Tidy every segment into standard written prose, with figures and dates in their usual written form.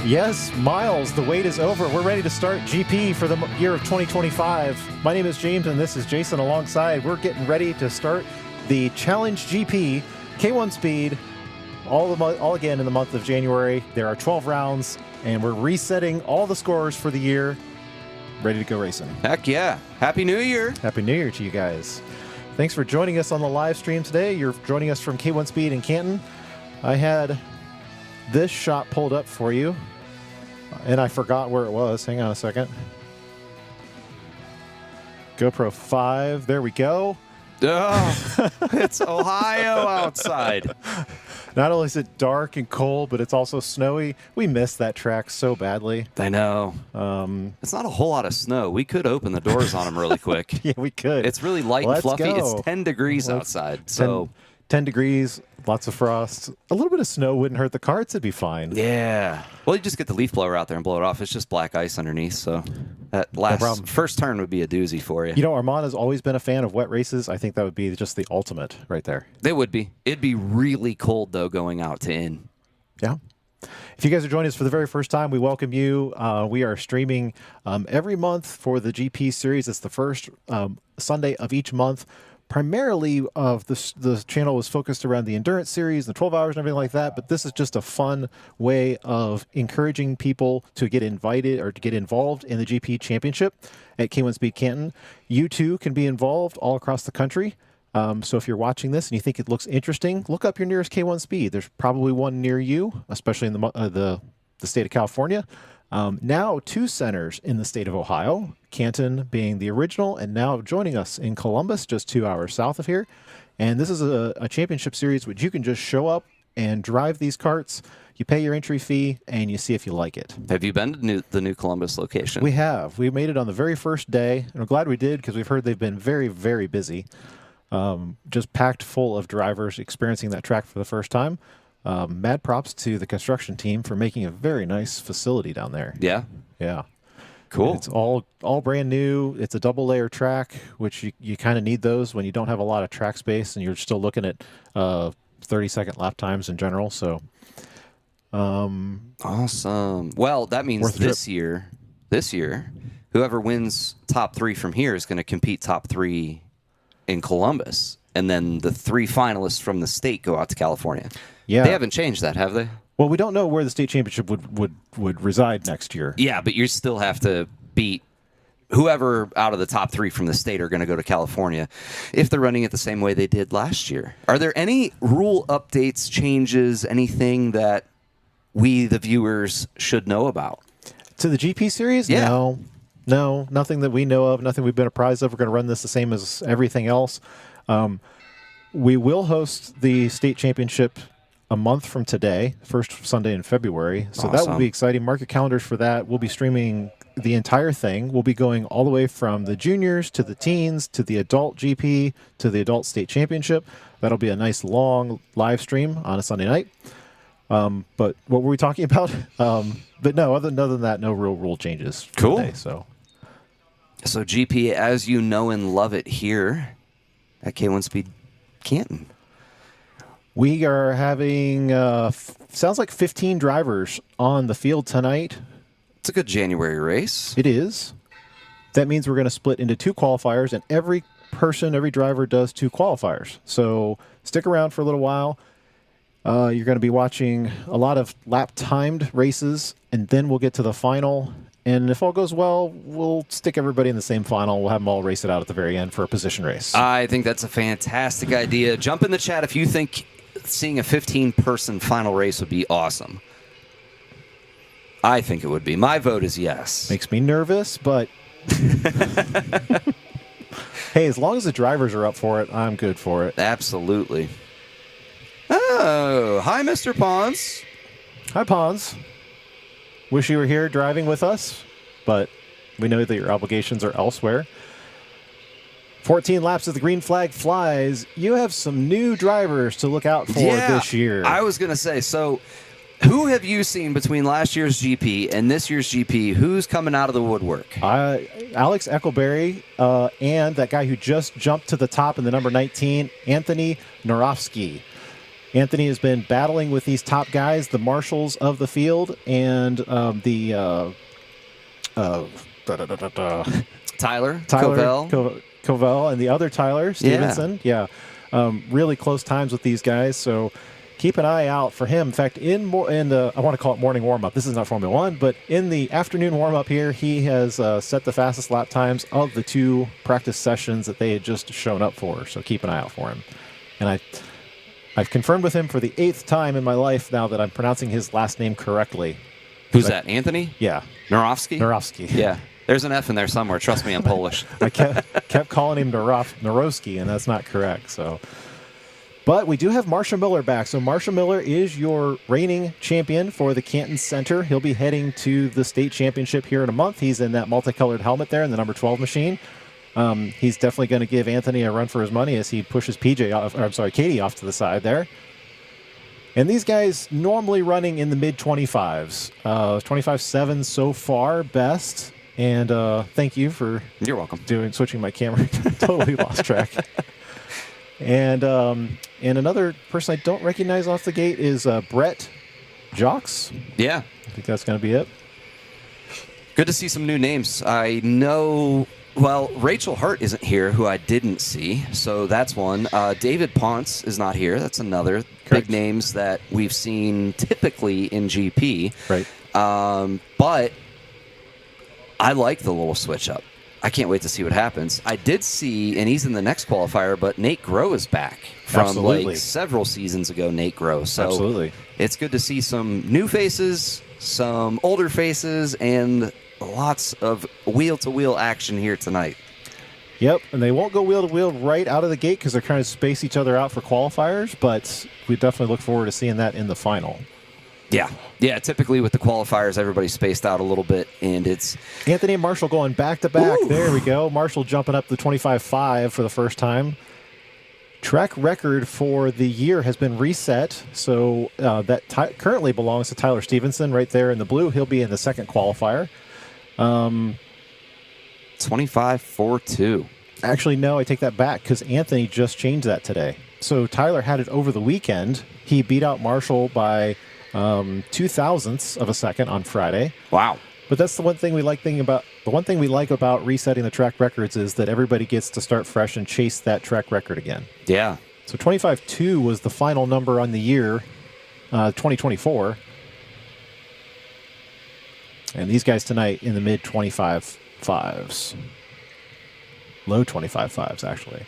Yes, Miles, the wait is over. We're ready to start GP for the year of 2025. My name is James, and this is Jason alongside. We're getting ready to start the Challenge GP, K1 Speed, all again in the month of January. There are 12 rounds, and we're resetting all the scores for the year. Ready to go racing. Heck yeah. Happy New Year. Happy New Year to you guys. Thanks for joining us on the live stream today. You're joining us from K1 Speed in Canton. I had this shot pulled up for you, and I forgot where it was. Hang on a second. GoPro 5. There we go. Oh, it's Ohio outside. Not only is it dark and cold, but it's also snowy. We missed that track so badly. I know. It's not a whole lot of snow. We could open the doors on them really quick. Yeah, we could. It's really light and fluffy. Go. It's 10 degrees outside. So 10 degrees, lots of frost. A little bit of snow wouldn't hurt the carts. It'd be fine. Yeah. Well, you just get the leaf blower out there and blow it off. It's just black ice underneath. So that first turn would be a doozy for you. You know, Armand has always been a fan of wet races. I think that would be just the ultimate right there. It would be. It'd be really cold, though, going out to in. Yeah. If you guys are joining us for the very first time, we welcome you. We are streaming every month for the GP series. It's the first Sunday of each month. Primarily, the channel was focused around the endurance series, the 12 hours and everything like that, but this is just a fun way of encouraging people to get invited or to get involved in the GP Championship at K1 Speed Canton. You too can be involved all across the country. So if you're watching this and you think it looks interesting, look up your nearest K1 Speed. There's probably one near you, especially in the state of California. Now 2 centers in the state of Ohio, Canton being the original, and now joining us in Columbus, just 2 hours south of here. And this is a championship series which you can just show up and drive these carts. You pay your entry fee, and you see if you like it. Have you been to the new Columbus location? We have. We made it on the very first day, and I'm glad we did because we've heard they've been very, very busy. Just packed full of drivers experiencing that track for the first time. Mad props to the construction team for making a very nice facility down there. Yeah. Yeah. Cool. It's all brand new. It's a double layer track, which you kind of need those when you don't have a lot of track space and you're still looking at 30-second lap times in general. So, awesome. Well, that means this year, whoever wins top 3 from here is going to compete top 3 in Columbus. And then the 3 finalists from the state go out to California. Yeah. They haven't changed that, have they? Well, we don't know where the state championship would reside next year. Yeah, but you still have to beat whoever out of the top 3 from the state are going to go to California if they're running it the same way they did last year. Are there any rule updates, changes, anything that we, the viewers, should know about? To the GP series? Yeah. No, nothing that we know of, nothing we've been apprised of. We're going to run this the same as everything else. We will host the state championship a month from today, first Sunday in February. So That will be exciting. Mark your calendars for that. We'll be streaming the entire thing. We'll be going all the way from the juniors to the teens to the adult GP to the adult state championship. That'll be a nice long live stream on a Sunday night. But what were we talking about? But no, other than that, no real rule changes. Cool. Today, so GP, as you know and love it here at K1 Speed Canton. We are having, sounds like 15 drivers on the field tonight. It's a good January race. It is. That means we're going to split into 2 qualifiers, and every driver does 2 qualifiers. So stick around for a little while. You're going to be watching a lot of lap-timed races, and then we'll get to the final. And if all goes well, we'll stick everybody in the same final. We'll have them all race it out at the very end for a position race. I think that's a fantastic idea. Jump in the chat if you think seeing a 15-person final race would be awesome. I think it would be. My vote is yes. Makes me nervous, but hey, as long as the drivers are up for it, I'm good for it. Absolutely. Oh, hi, Mr. Pons. Hi, Pons. Wish you were here driving with us, but we know that your obligations are elsewhere. 14 laps as the green flag flies. You have some new drivers to look out for this year. I was going to say, so who have you seen between last year's GP and this year's GP? Who's coming out of the woodwork? Alex Eckelberry and that guy who just jumped to the top in the number 19, Anthony Norofsky. Anthony has been battling with these top guys, the marshals of the field, and Tyler Covell, and the other Tyler Stevenson. Yeah. Really close times with these guys. So keep an eye out for him. In fact, I want to call it morning warm-up. This is not Formula One, but in the afternoon warm-up here, he has set the fastest lap times of the 2 practice sessions that they had just shown up for. So keep an eye out for him. And I've confirmed with him for the 8th time in my life now that I'm pronouncing his last name correctly. Who's that? Anthony? Yeah. Narowski? Yeah. There's an F in there somewhere. Trust me, I'm Polish. I kept calling him Narowski, and that's not correct. So, but we do have Marshall Miller back. So Marshall Miller is your reigning champion for the Canton Center. He'll be heading to the state championship here in a month. He's in that multicolored helmet there in the number 12 machine. He's definitely going to give Anthony a run for his money as he pushes Katie off to the side there. And these guys normally running in the mid-25s. 25.7 so far, best. And thank you for You're welcome. Switching my camera. Totally lost track. And another person I don't recognize off the gate is Brett Jocks. Yeah. I think that's going to be it. Good to see some new names. I know, well, Rachel Hart isn't here, who I didn't see, so that's one. David Ponce is not here. That's another. Correct. Big names that we've seen typically in GP. Right. But I like the little switch up. I can't wait to see what happens. I did see, and he's in the next qualifier, but Nate Groh is back from like several seasons ago. Nate Groh. So absolutely, it's good to see some new faces, some older faces, and lots of wheel-to-wheel action here tonight. Yep, and they won't go wheel-to-wheel right out of the gate because they're trying to space each other out for qualifiers, but we definitely look forward to seeing that in the final. Yeah, typically with the qualifiers, everybody's spaced out a little bit, and it's... Anthony and Marshall going back-to-back. Ooh. There we go. Marshall jumping up to 25.5 for the first time. Track record for the year has been reset, so that currently belongs to Tyler Stevenson right there in the blue. He'll be in the second qualifier. 25.42. Actually, no, I take that back because Anthony just changed that today. So Tyler had it over the weekend. He beat out Marshall by 0.02 of a second on Friday. Wow. But that's the one thing we like about resetting the track records is that everybody gets to start fresh and chase that track record again. Yeah. So 25.2 was the final number on the year, 2024. And these guys tonight in the mid 25.5s. Low 25.5s, actually.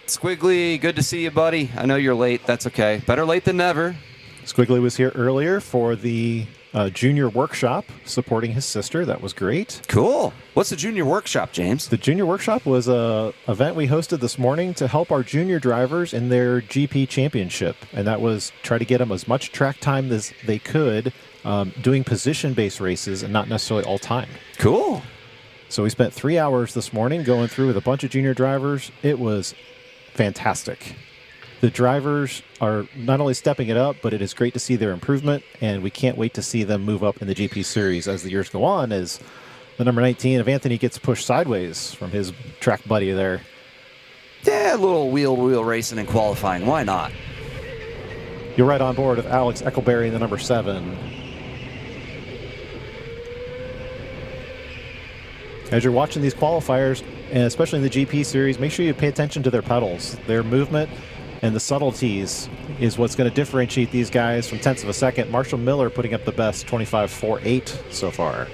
Squiggly, good to see you, buddy. I know you're late. That's okay. Better late than never. Squiggly was here earlier for the junior workshop supporting his sister. That was great. Cool. What's the junior workshop, James? The junior workshop was a event we hosted this morning to help our junior drivers in their GP championship. And that was try to get them as much track time as they could doing position-based races and not necessarily all time. Cool. So we spent 3 hours this morning going through with a bunch of junior drivers. It was fantastic. The drivers are not only stepping it up, but it is great to see their improvement, and we can't wait to see them move up in the GP series as the years go on, as the number 19 of Anthony gets pushed sideways from his track buddy there. Yeah, a little wheel-to-wheel racing and qualifying. Why not? You're right on board with Alex Eckelberry in the number 7. As you're watching these qualifiers, and especially in the GP series, make sure you pay attention to their pedals. Their movement and the subtleties is what's going to differentiate these guys from tenths of a second. Marshall Miller putting up the best 25.48 so far.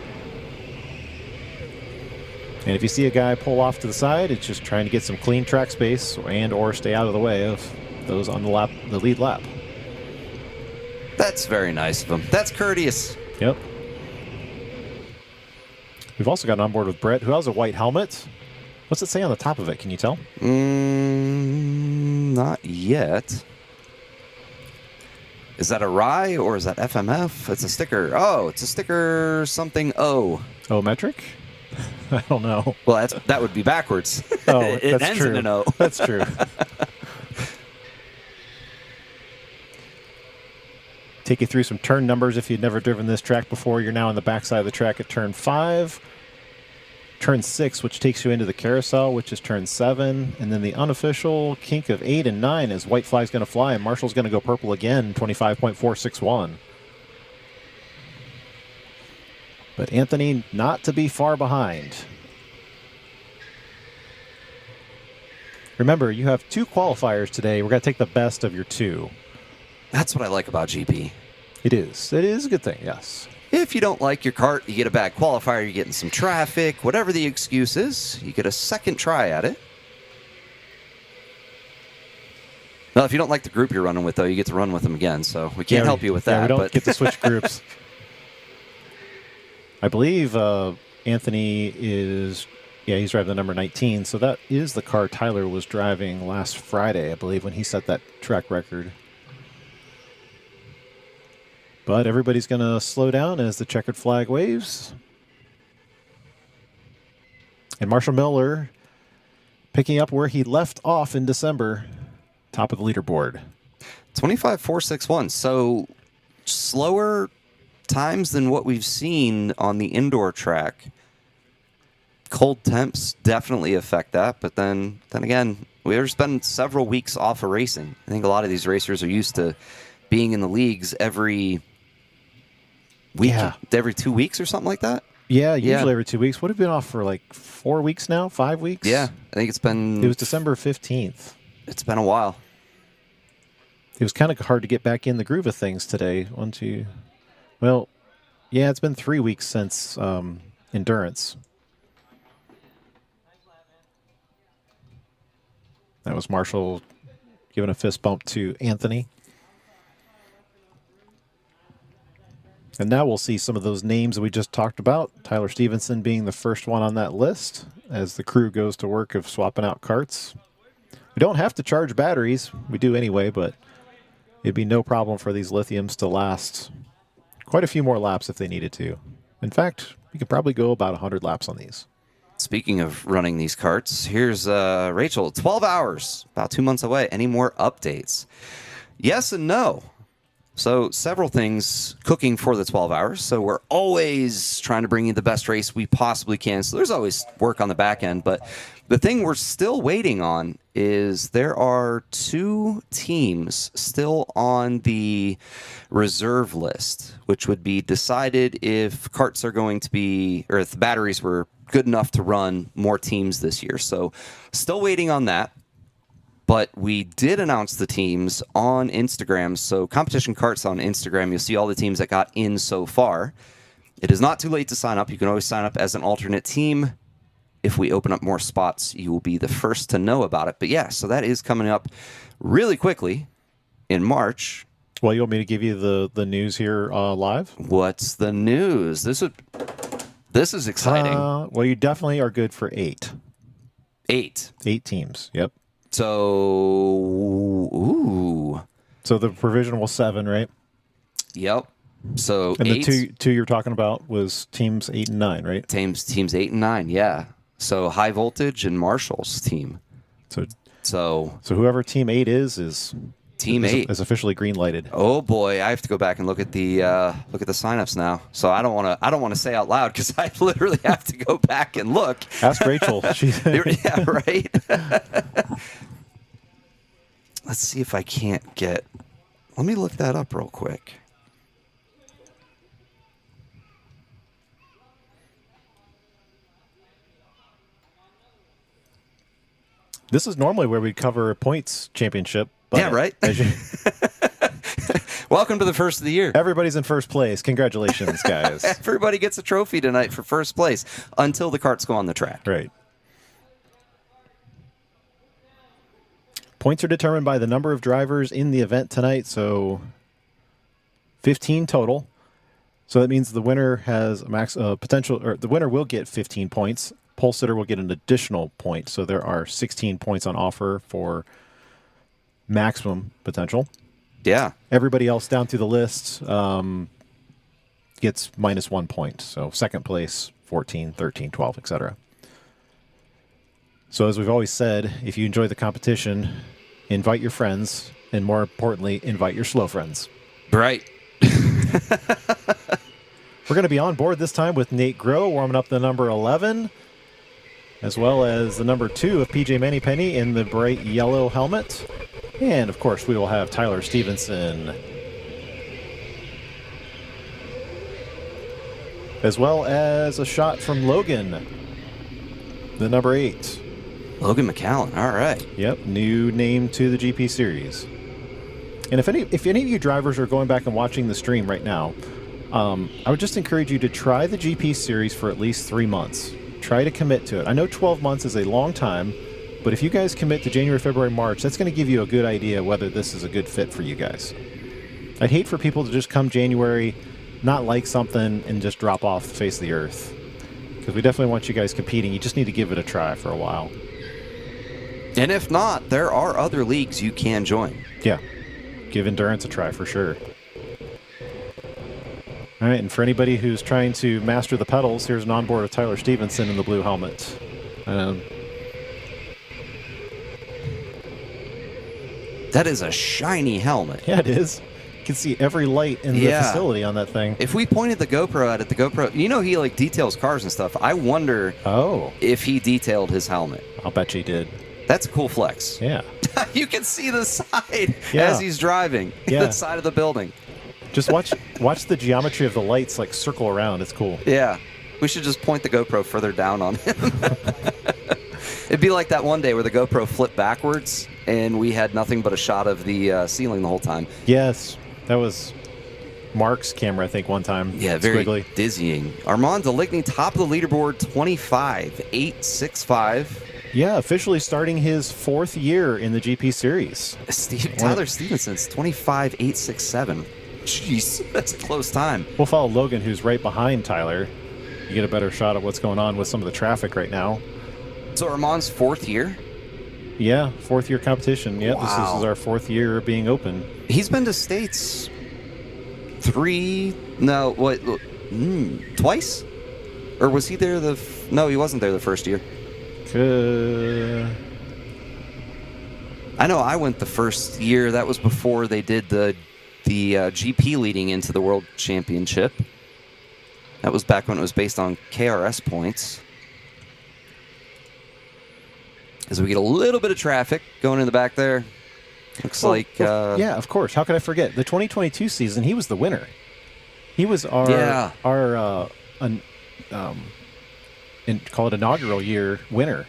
And if you see a guy pull off to the side, it's just trying to get some clean track space and or stay out of the way of those on the lead lap. That's very nice of him. That's courteous. Yep. We've also got on board with Brett, who has a white helmet. What's it say on the top of it? Can you tell? Not yet. Is that a rye or is that FMF? It's a sticker. Oh, it's a sticker something O. O metric? I don't know. Well, that would be backwards. Oh, it that's ends true. in an O. That's true. Take you through some turn numbers if you'd never driven this track before. You're now on the backside of the track at turn 5. turn 6, which takes you into the carousel, which is turn 7. And then the unofficial kink of 8 and 9 is white flag's going to fly, and Marshall's going to go purple again, 25.461. But Anthony not to be far behind. Remember, you have 2 qualifiers today. We're going to take the best of your 2. That's what I like about GP. It is. It is a good thing, yes. If you don't like your kart, you get a bad qualifier, you're getting some traffic, whatever the excuse is, you get a second try at it. Well, if you don't like the group you're running with, though, you get to run with them again, so we can't help you with that. Yeah, we don't get to switch groups. I believe Anthony is, he's driving the number 19, so that is the car Tyler was driving last Friday, I believe, when he set that track record. But everybody's going to slow down as the checkered flag waves. And Marshall Miller picking up where he left off in December, top of the leaderboard. 25.461, so slower times than what we've seen on the indoor track. Cold temps definitely affect that, but then again, there's been several weeks off of racing. I think a lot of these racers are used to being in the leagues every week, every 2 weeks or something like that. Yeah, usually every 2 weeks. What have been off for like 4 weeks now? 5 weeks? Yeah, I think it was December 15th. It's been a while. It was kind of hard to get back in the groove of things today. Well, yeah, it's been 3 weeks since endurance. That was Marshall giving a fist bump to Anthony. And now we'll see some of those names that we just talked about. Tyler Stevenson being the first one on that list as the crew goes to work of swapping out carts. We don't have to charge batteries. We do anyway, but it'd be no problem for these lithiums to last quite a few more laps if they needed to. In fact, we could probably go about 100 laps on these. Speaking of running these carts, here's Rachel. 12 hours, about 2 months away. Any more updates? Yes and no. So several things cooking for the 12 hours. So we're always trying to bring you the best race we possibly can. So there's always work on the back end. But the thing we're still waiting on is there are 2 teams still on the reserve list, which would be decided if carts are going to be, or if the batteries were good enough to run more teams this year. So still waiting on that. But we did announce the teams on Instagram. So Competition Carts on Instagram, you'll see all the teams that got in so far. It is not too late to sign up. You can always sign up as an alternate team. If we open up more spots, you will be the first to know about it. But yeah, so that is coming up really quickly in March. Well, you want me to give you the news here live? What's the news? This is exciting. Well, you definitely are good for 8. 8 teams, yep. So, ooh. So the provisional 7, right? Yep. So and 8. the two you're talking about was teams 8 and 9, right? Teams 8 and 9, yeah. So High Voltage and Marshall's team. So whoever team 8 is team 8 is officially green lighted. Oh boy, I have to go back and look at the signups now. So I don't want to say out loud because I literally have to go back and look. Ask Rachel. Yeah, right. Let's see if I can't get. Let me look that up real quick. This is normally where we cover a points championship. But yeah, right. Welcome to the first of the year. Everybody's in first place. Congratulations, guys. Everybody gets a trophy tonight for first place until the carts go on the track. Right. Points are determined by the number of drivers in the event tonight, so 15 total. So that means the winner has a max potential, or the winner will get 15 points. Pole sitter will get an additional point, so there are 16 points on offer for maximum potential. Yeah. Everybody else down through the list gets minus 1 point. So second place, 14, 13, 12, etc. So as we've always said, if you enjoy the competition, invite your friends, and more importantly, invite your slow friends. Right. We're going to be on board this time with Nate Groh warming up the number 11. as well as the number 2 of PJ Mannypenny in the bright yellow helmet. And, of course, we will have Tyler Stevenson, as well as a shot from Logan, the number 8. Logan McCallan. All right. Yep, new name to the GP Series. And if any of you drivers are going back and watching the stream right now, I would just encourage you to try the GP Series for at least 3 months. Try to commit to it. I know 12 months is a long time, but if you guys commit to January, February, March, that's going to give you a good idea whether this is a good fit for you guys. I'd hate for people to just come January, not like something, and just drop off the face of the earth. Because we definitely want you guys competing. You just need to give it a try for a while. And if not, there are other leagues you can join. Yeah. Give endurance a try for sure. All right, and for anybody who's trying to master the pedals, here's an onboard of Tyler Stevenson in the blue helmet. That is a shiny helmet. Yeah, it is. You can see every light in the facility on that thing. If we pointed the GoPro at it, the GoPro, he like details cars and stuff. I wonder if he detailed his helmet. I'll bet you he did. That's a cool flex. Yeah. You can see the side as he's driving. The side of the building. Just watch the geometry of the lights like circle around. It's cool. Yeah. We should just point the GoPro further down on him. It'd be like that one day where the GoPro flipped backwards and we had nothing but a shot of the ceiling the whole time. Yes. That was Mark's camera, I think, one time. Yeah, very dizzying. Armand Deligny, top of the leaderboard, 25.865. Yeah, officially starting his 4th year in the GP Series. Tyler Stevenson's 25.867. Jeez, that's a close time. We'll follow Logan, who's right behind Tyler. You get a better shot of what's going on with some of the traffic right now. So Armand's 4th year? Yeah, 4th year competition. Yeah, wow. This is our 4th year being open. He's been to States twice? Or was he there no, he wasn't there the first year. I know I went the first year. That was before they did the GP leading into the World Championship. That was back when it was based on KRS points. As we get a little bit of traffic going in the back there. Looks like... yeah, of course. How could I forget? The 2022 season, he was the winner. He was our call it inaugural year winner.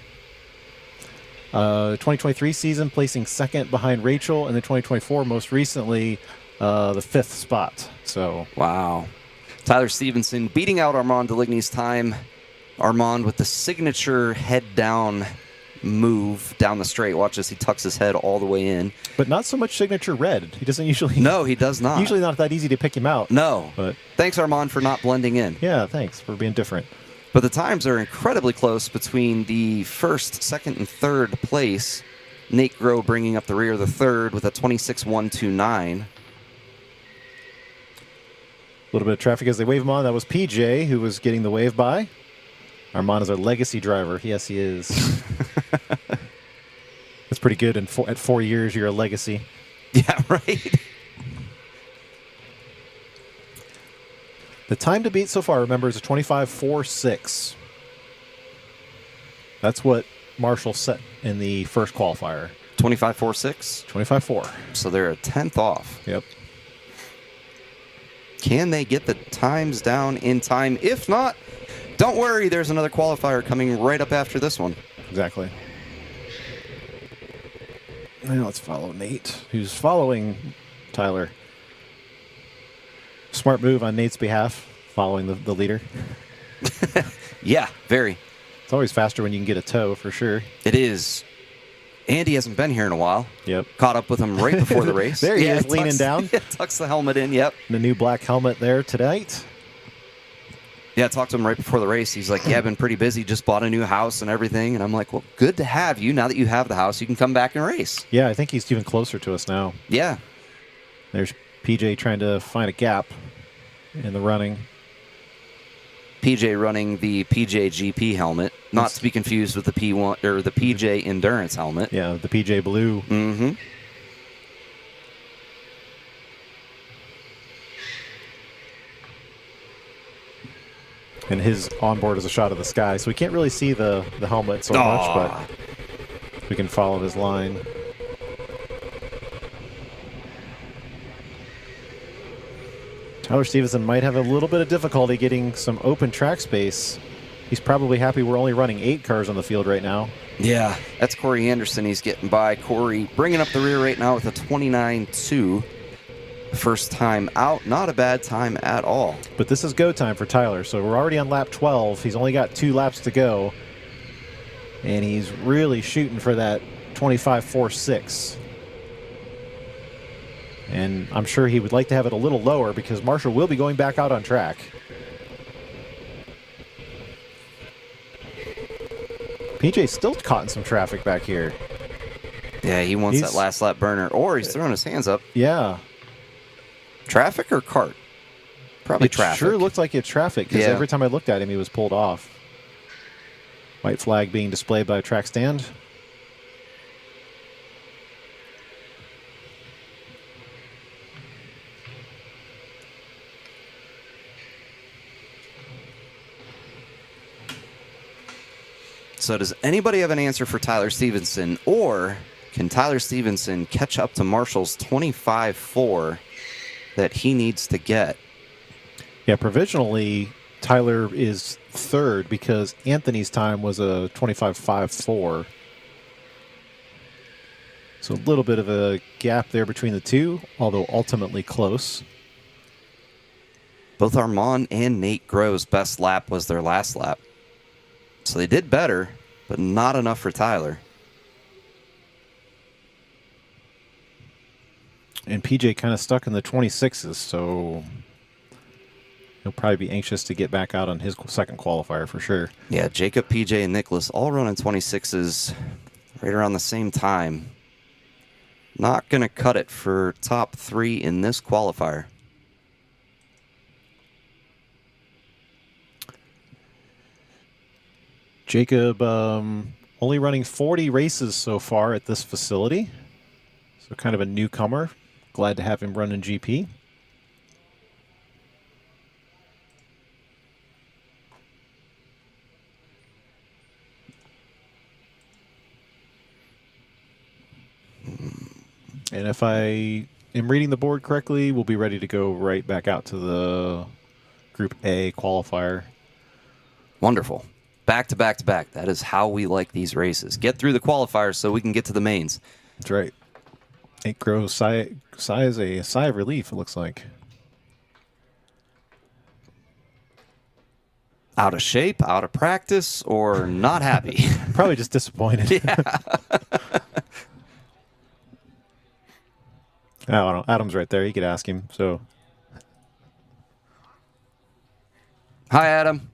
2023 season placing 2nd behind Rachel, and the 2024 most recently the 5th spot. So wow. Tyler Stevenson beating out Armand Deligny's time. Armand with the signature head down move down the straight. Watch as he tucks his head all the way in. But not so much signature red. He doesn't usually... No, he does not. Usually not that easy to pick him out. No. But thanks, Armand, for not blending in. Yeah, thanks for being different. But the times are incredibly close between the 1st, 2nd, and 3rd place. Nate Groh bringing up the rear of the 3rd with a 26.129. A little bit of traffic as they wave him on. That was PJ who was getting the wave by. Armand is our legacy driver. Yes, he is. That's pretty good. And at 4 years, you're a legacy. Yeah, right. The time to beat so far, remember, is a 25.46. That's what Marshall set in the first qualifier. 25.46? 25.4. So they're a 10th off. Yep. Can they get the times down in time? If not, don't worry, there's another qualifier coming right up after this one. Exactly. Now let's follow Nate, who's following Tyler. Smart move on Nate's behalf, following the leader. Yeah, very. It's always faster when you can get a tow, for sure. It is. Andy hasn't been here in a while. Yep. Caught up with him right before the race. There he is, leaning down. Tucks the helmet in, yep. The new black helmet there tonight. Yeah, I talked to him right before the race. He's like, yeah, I've been pretty busy. Just bought a new house and everything. And I'm like, well, good to have you. Now that you have the house, you can come back and race. Yeah, I think he's even closer to us now. Yeah. There's PJ trying to find a gap in the running. PJ running the PJ GP helmet, not to be confused with the P1 or the PJ Endurance helmet. Yeah, the PJ Blue. Mm-hmm. And his onboard is a shot of the sky, so we can't really see the helmet so much, but we can follow his line. Tyler Stevenson might have a little bit of difficulty getting some open track space. He's probably happy we're only running 8 cars on the field right now. Yeah, that's Corey Anderson. He's getting by. Corey bringing up the rear right now with a 29.2. First time out. Not a bad time at all. But this is go time for Tyler, so we're already on lap 12. He's only got 2 laps to go. And he's really shooting for that 25.46. And I'm sure he would like to have it a little lower because Marshall will be going back out on track. PJ's still caught in some traffic back here. Yeah, he wants that last lap burner. Or he's throwing his hands up. Yeah. Traffic or cart? Probably traffic. Sure looks like it's traffic because every time I looked at him, he was pulled off. White flag being displayed by a track stand. So does anybody have an answer for Tyler Stevenson, or can Tyler Stevenson catch up to Marshall's 25.4 that he needs to get? Yeah, provisionally, Tyler is third because Anthony's time was a 25.54. So a little bit of a gap there between the two, although ultimately close. Both Armand and Nate Grove's best lap was their last lap. So they did better, but not enough for Tyler. And PJ kind of stuck in the 26s, so he'll probably be anxious to get back out on his second qualifier for sure. Yeah, Jacob, PJ, and Nicholas all running 26s right around the same time. Not going to cut it for top 3 in this qualifier. Jacob only running 40 races so far at this facility. So kind of a newcomer. Glad to have him run in GP. And if I am reading the board correctly, we'll be ready to go right back out to the Group A qualifier. Wonderful. Back to back to back. That is how we like these races. Get through the qualifiers so we can get to the mains. That's right. Nate Grove's sigh is a sigh of relief, it looks like. Out of shape, out of practice, or not happy? Probably just disappointed. Yeah. I don't know. Adam's right there. You could ask him. So, Hi, Adam.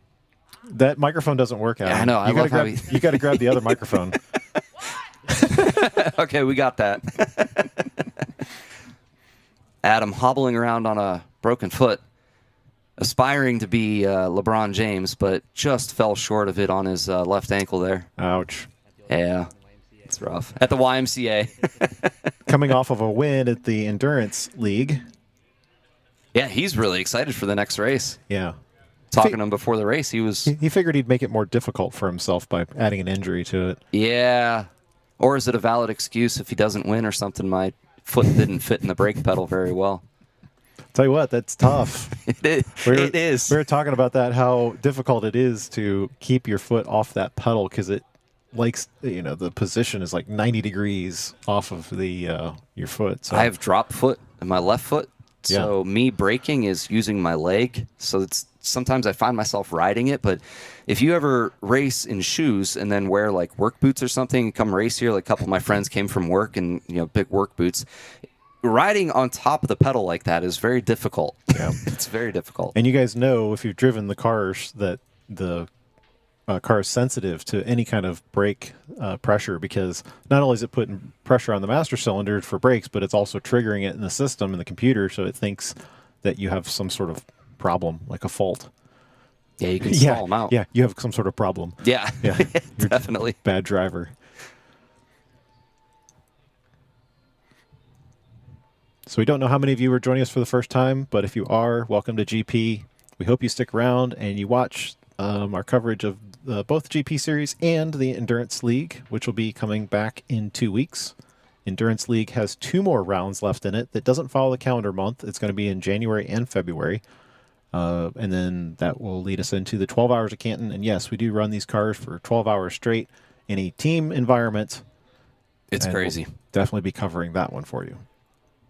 that microphone doesn't work, Adam. Yeah, I know. You got to grab the other microphone. Okay, we got that. Adam hobbling around on a broken foot, aspiring to be LeBron James, but just fell short of it on his left ankle there. Ouch. Yeah, it's rough. At the YMCA. Coming off of a win at the Endurance League. Yeah, he's really excited for the next race. Yeah. Talking to him before the race, he was... He figured he'd make it more difficult for himself by adding an injury to it. Yeah. Or is it a valid excuse if he doesn't win or something? My foot didn't fit in the brake pedal very well. Tell you what, that's tough. It is. We were talking about that, how difficult it is to keep your foot off that pedal because it likes, the position is like 90 degrees off of the your foot. So I have drop foot in my left foot. So me braking is using my leg. So it's sometimes I find myself riding it. But if you ever race in shoes and then wear like work boots or something and come race here, like a couple of my friends came from work and, big work boots, riding on top of the pedal like that is very difficult. Yeah. It's very difficult. And you guys know, if you've driven the cars, that the car is sensitive to any kind of brake pressure, because not only is it putting pressure on the master cylinder for brakes, but it's also triggering it in the system in the computer, so it thinks that you have some sort of problem, like a fault. Yeah, you can stall them out. Yeah, you have some sort of problem. Yeah, Yeah, you're definitely. bad driver. So we don't know how many of you are joining us for the first time, but if you are, welcome to GP. We hope you stick around and you watch our coverage of both the GP Series and the Endurance League, which will be coming back in 2 weeks. Endurance League has 2 more rounds left in it that doesn't follow the calendar month. It's going to be in January and February. And then that will lead us into the 12 hours of Canton. And yes, we do run these cars for 12 hours straight in a team environment. It's crazy. We'll definitely be covering that one for you.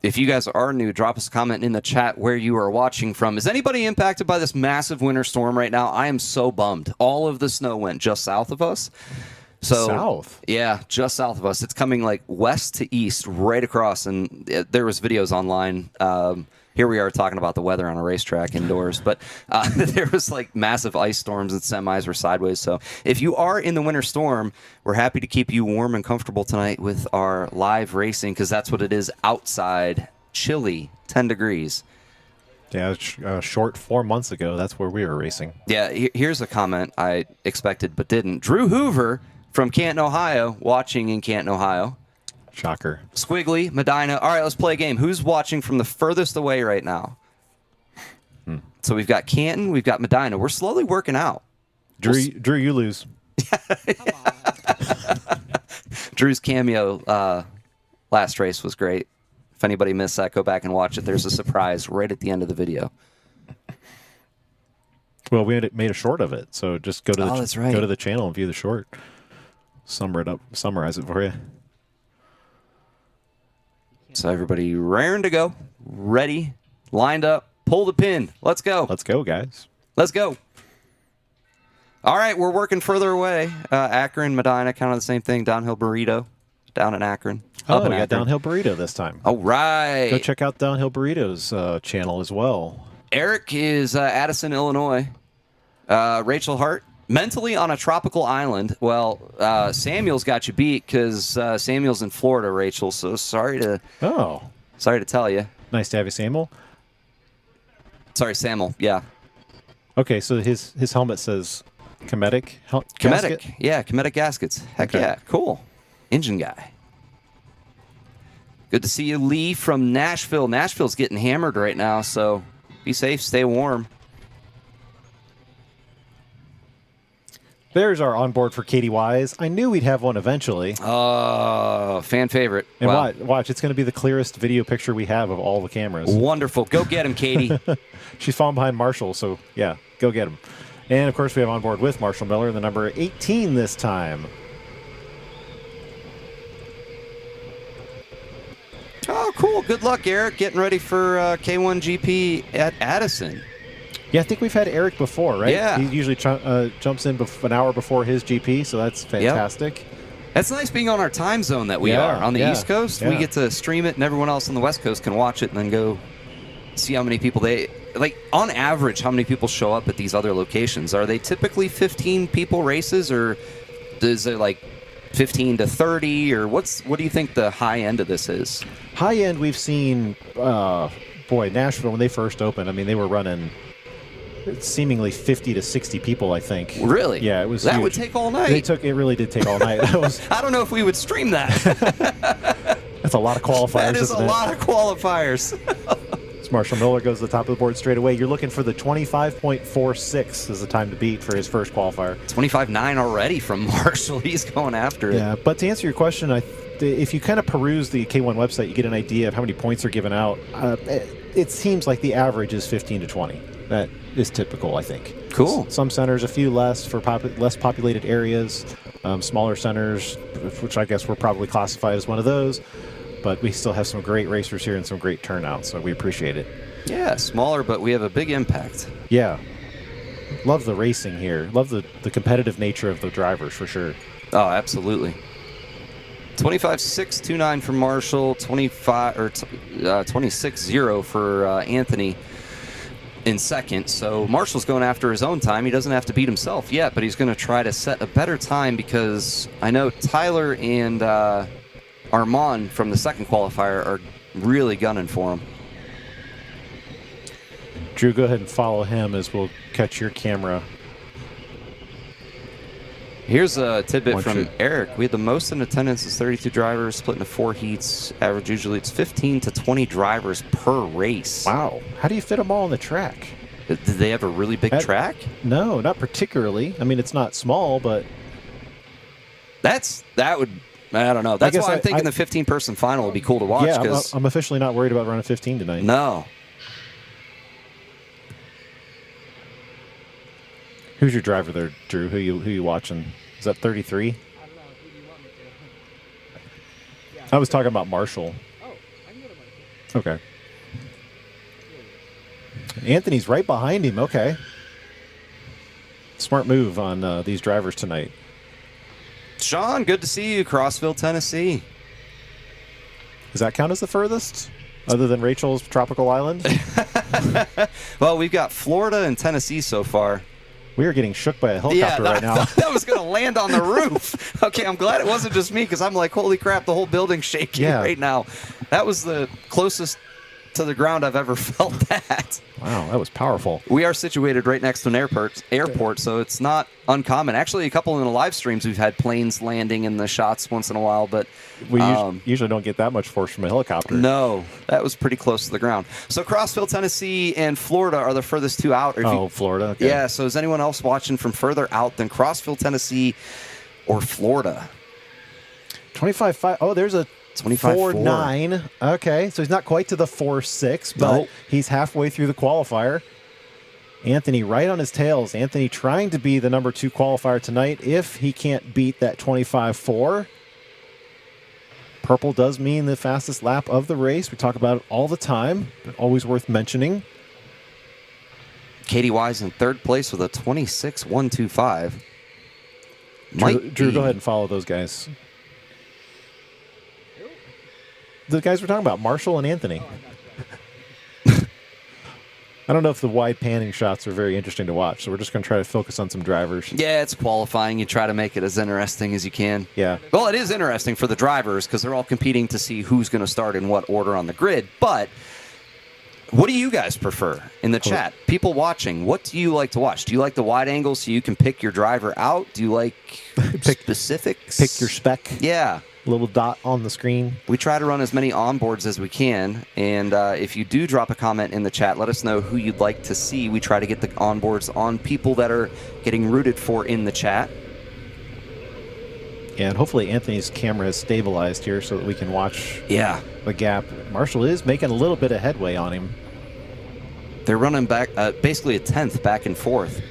If you guys are new, drop us a comment in the chat where you are watching from. Is anybody impacted by this massive winter storm right now? I am so bummed. All of the snow went just south of us. So, south? Yeah, just south of us. It's coming like west to east, right across. And there was videos online. Here we are talking about the weather on a racetrack indoors. But there was like massive ice storms and semis were sideways. So if you are in the winter storm, we're happy to keep you warm and comfortable tonight with our live racing, because that's what it is outside. Chilly, 10 degrees. Yeah, short 4 months ago, that's where we were racing. Yeah, here's a comment I expected but didn't. Drew Hoover from Canton, Ohio, watching in Canton, Ohio. Shocker. Squiggly, Medina. All right, let's play a game. Who's watching from the furthest away right now? So we've got Canton, we've got Medina. We're slowly working out. Drew, you lose. Drew's cameo last race was great. If anybody missed that, go back and watch it. There's a surprise right at the end of the video. Well, we made a short of it, so just go to that's right. go to the channel and view the short. Summarize it for you. So everybody raring to go, ready, lined up, pull the pin. Let's go. Let's go, guys. Let's go. All right, we're working further away. Akron, Medina, kind of the same thing. Downhill Burrito, down in Akron. Oh, we got Downhill Burrito this time. All right. Go check out Downhill Burrito's channel as well. Eric is Addison, Illinois. Rachel Hart, mentally on a tropical island. Well, Samuel's got you beat because Samuel's in Florida, Rachel. So sorry to tell you. Nice to have you, Samuel. Sorry, Samuel. Yeah. Okay, so his helmet says Cometic. Cometic. Yeah, Cometic gaskets. Heck yeah. Cool. Engine guy. Good to see you, Lee from Nashville. Nashville's getting hammered right now, so be safe, stay warm. There's our onboard for Katie Wise. I knew we'd have one eventually. Oh, fan favorite. And watch, it's going to be the clearest video picture we have of all the cameras. Wonderful. Go get him, Katie. She's falling behind Marshall, so yeah, go get him. And, of course, we have on board with Marshall Miller, the number 18 this time. Oh, cool. Good luck, Eric. Getting ready for K1 GP at Addison. Yeah, I think we've had Eric before, right? Yeah. He usually jumps in an hour before his GP, so that's fantastic. Yep. That's nice being on our time zone that we are. On the East Coast, we get to stream it, and everyone else on the West Coast can watch it and then go see how many people on average, how many people show up at these other locations. Are they typically 15 people races, or is it like 15 to 30, or what do you think the high end of this is? High end, we've seen, Nashville, when they first opened, I mean, they were running seemingly 50 to 60 people, I think. Really? Yeah, it was That huge. would take all night. It really did take all night. I don't know if we would stream that. That's a lot of qualifiers, That is isn't a it? lot of qualifiers. Marshall Miller goes to the top of the board straight away. You're looking for the 25.46 is the time to beat for his first qualifier. 25.9 already from Marshall. He's going after it. Yeah, but to answer your question, if you kind of peruse the K1 website, you get an idea of how many points are given out. It seems like the average is 15 to 20. That is typical, I think. Cool. Some centers, a few less for less populated areas, smaller centers, which I guess we're probably classified as one of those. But we still have some great racers here and some great turnout, so we appreciate it. Yeah, smaller, but we have a big impact. Yeah. Love the racing here. Love the competitive nature of the drivers, for sure. Oh, absolutely. 25.629 for Marshall, 26.0 for Anthony in second. So Marshall's going after his own time. He doesn't have to beat himself yet, but he's going to try to set a better time, because I know Tyler and Armand from the second qualifier are really gunning for him. Drew, go ahead and follow him as we'll catch your camera. Here's a tidbit from Eric. We had the most in attendance is 32 drivers, split into 4 heats. Average usually it's 15 to 20 drivers per race. Wow. How do you fit them all on the track? Did they have a really big track? No, not particularly. I mean, it's not small, but that would, I don't know. That's why I'm thinking the 15-person final would be cool to watch. Yeah, I'm officially not worried about running 15 tonight. No. Who's your driver there, Drew? Who you watching? Is that 33? I don't know. Who do you want me to? Yeah. I was talking about Marshall. Oh, I can go to Marshall. Okay. Anthony's right behind him. Okay. Smart move on these drivers tonight. Sean, good to see you, Crossville, Tennessee. Does that count as the furthest, other than Rachel's tropical island? Well, we've got Florida and Tennessee so far. We are getting shook by a helicopter right now. That was going to land on the roof. Okay, I'm glad it wasn't just me because I'm like, holy crap, the whole building's shaking right now. That was the closest to the ground I've ever felt that. Wow, that was powerful. We are situated right next to an airport, so it's not uncommon. Actually, a couple in the live streams, we've had planes landing in the shots once in a while, but we usually don't get that much force from a helicopter. No, that was pretty close to the ground. So Crossville, Tennessee, and Florida are the furthest two out. Florida. Okay. Yeah, so is anyone else watching from further out than Crossville, Tennessee, or Florida? 25.5. Oh, there's a 4.9. Okay, so he's not quite to the 4.6, but he's halfway through the qualifier. Anthony right on his tails. Anthony trying to be the number 2 qualifier tonight if he can't beat that 25.4. Purple does mean the fastest lap of the race. We talk about it all the time, but always worth mentioning. Katie Wise in third place with a 26.125. Drew, go ahead and follow those guys. The guys we're talking about, Marshall and Anthony. I don't know if the wide panning shots are very interesting to watch, so we're just going to try to focus on some drivers. Yeah, it's qualifying. You try to make it as interesting as you can. Yeah. Well, it is interesting for the drivers because they're all competing to see who's going to start in what order on the grid. But what do you guys prefer in the chat? People watching, what do you like to watch? Do you like the wide angle so you can pick your driver out? Do you like specifics? Pick your spec. Yeah. Little dot on the screen. We try to run as many onboards as we can, and if you do drop a comment in the chat, let us know who you'd like to see. We try to get the onboards on people that are getting rooted for in the chat. Yeah, and hopefully Anthony's camera has stabilized here so that we can watch the gap. Marshall is making a little bit of headway on him. They're running back, basically a 10th back and forth.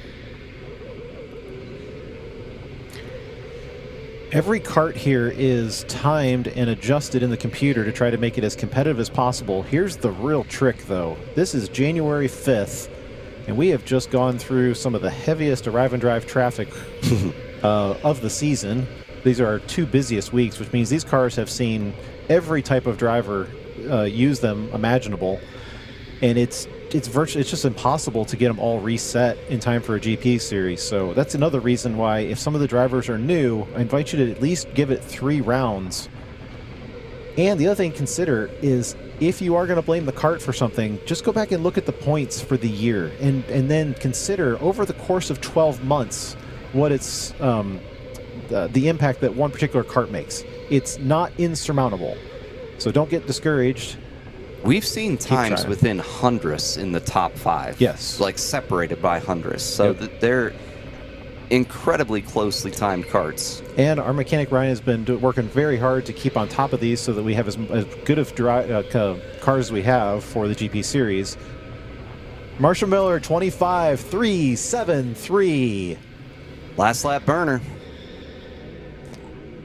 Every kart here is timed and adjusted in the computer to try to make it as competitive as possible. Here's the real trick, though. This is January 5th, and we have just gone through some of the heaviest arrive and drive traffic of the season. These are our 2 busiest weeks, which means these cars have seen every type of driver use them imaginable, and it's just impossible to get them all reset in time for a GP series. So that's another reason why, if some of the drivers are new, I invite you to at least give it 3 rounds. And the other thing to consider is, if you are going to blame the kart for something, just go back and look at the points for the year, and then consider over the course of 12 months what it's the impact that one particular kart makes. It's not insurmountable. So don't get discouraged. We've seen times within hundredths in the top 5. Yes. Like separated by hundredths. So they're incredibly closely timed karts. And our mechanic Ryan has been working very hard to keep on top of these so that we have as good of cars as we have for the GP series. Marshall Miller, 25.373. Last lap burner.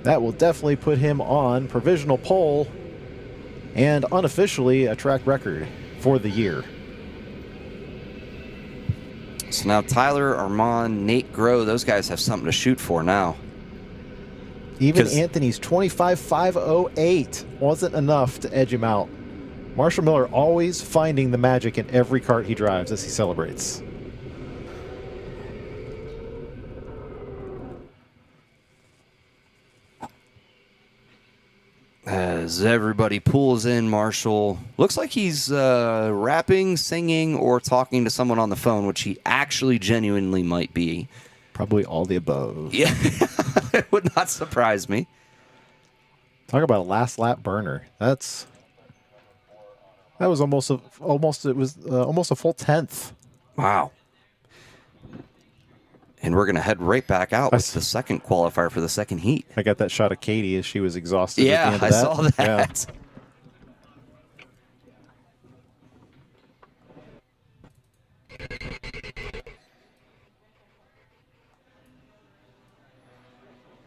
That will definitely put him on provisional pole and unofficially a track record for the year. So now Tyler, Armand, Nate Groh, those guys have something to shoot for now. Even Anthony's 25.508 wasn't enough to edge him out. Marshall Miller always finding the magic in every kart he drives as he celebrates. As everybody pulls in, Marshall looks like he's rapping, singing, or talking to someone on the phone, which he actually genuinely might be. Probably all the above. Yeah, it would not surprise me. Talk about a last lap burner. That was almost a full 10th Wow. And we're going to head right back out with s- the second qualifier for the second heat. I got that shot of Katie as she was exhausted. Yeah, at the I end of saw Yeah. that.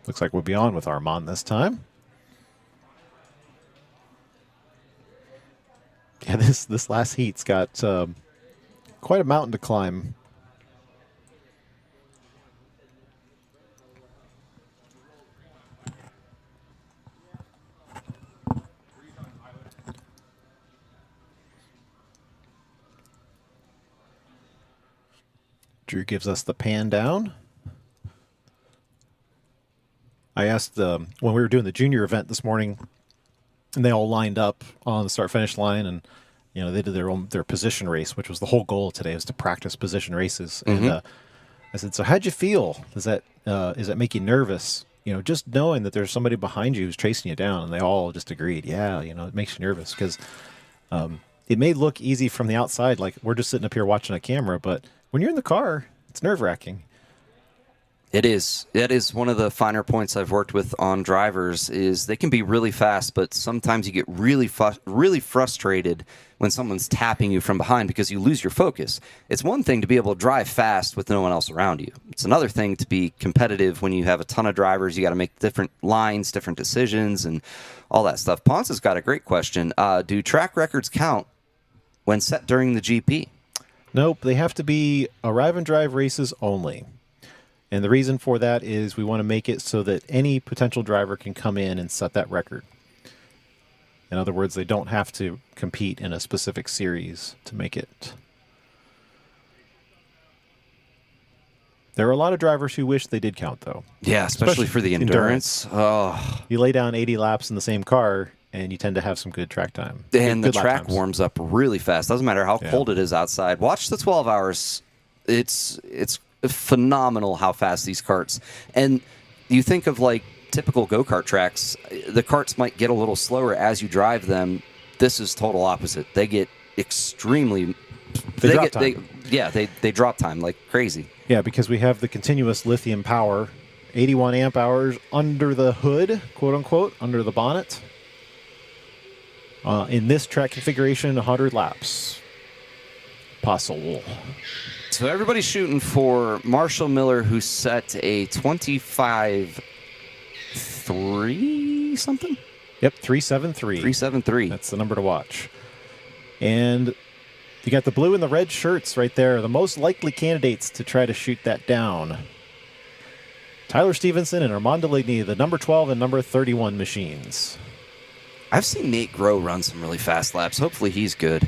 Looks like we'll be on with Armand this time. Yeah, this last heat's got quite a mountain to climb. Drew gives us the pan down. I asked when we were doing the junior event this morning, and they all lined up on the start-finish line, and they did their position race, which was the whole goal today, was to practice position races. Mm-hmm. And I said, "So how'd you feel? Does that make you nervous? Just knowing that there's somebody behind you who's chasing you down?" And they all just agreed, "Yeah, it makes you nervous because it may look easy from the outside, like we're just sitting up here watching a camera, but when you're in the car, it's nerve-wracking." It is. That is one of the finer points I've worked with on drivers is they can be really fast, but sometimes you get really frustrated when someone's tapping you from behind because you lose your focus. It's one thing to be able to drive fast with no one else around you. It's another thing to be competitive when you have a ton of drivers. You got to make different lines, different decisions, and all that stuff. Ponce has got a great question. Do track records count when set during the GP? Nope, they have to be arrive and drive races only. And the reason for that is we want to make it so that any potential driver can come in and set that record. In other words, they don't have to compete in a specific series to make it. There are a lot of drivers who wish they did count, though. Yeah, especially for the endurance. Oh, You lay down 80 laps in the same car, and you tend to have some good track time. and the Good lap track times. warms up really fast. Doesn't matter how Yeah. cold it is outside. Watch the 12 hours. It's phenomenal how fast these karts. And you think of like typical go-kart tracks, the karts might get a little slower as you drive them. This is total opposite. They get extremely They drop time. They drop time like crazy. Yeah, because we have the continuous lithium power, 81 amp hours under the hood, quote unquote, under the bonnet. In this track configuration, 100 laps. Possible. So everybody's shooting for Marshall Miller, who set a 25.3 something? Yep, 373. 373. That's the number to watch. And you got the blue and the red shirts right there, the most likely candidates to try to shoot that down. Tyler Stevenson and Armand Deligny, the number 12 and number 31 machines. I've seen Nate Grow run some really fast laps. Hopefully he's good.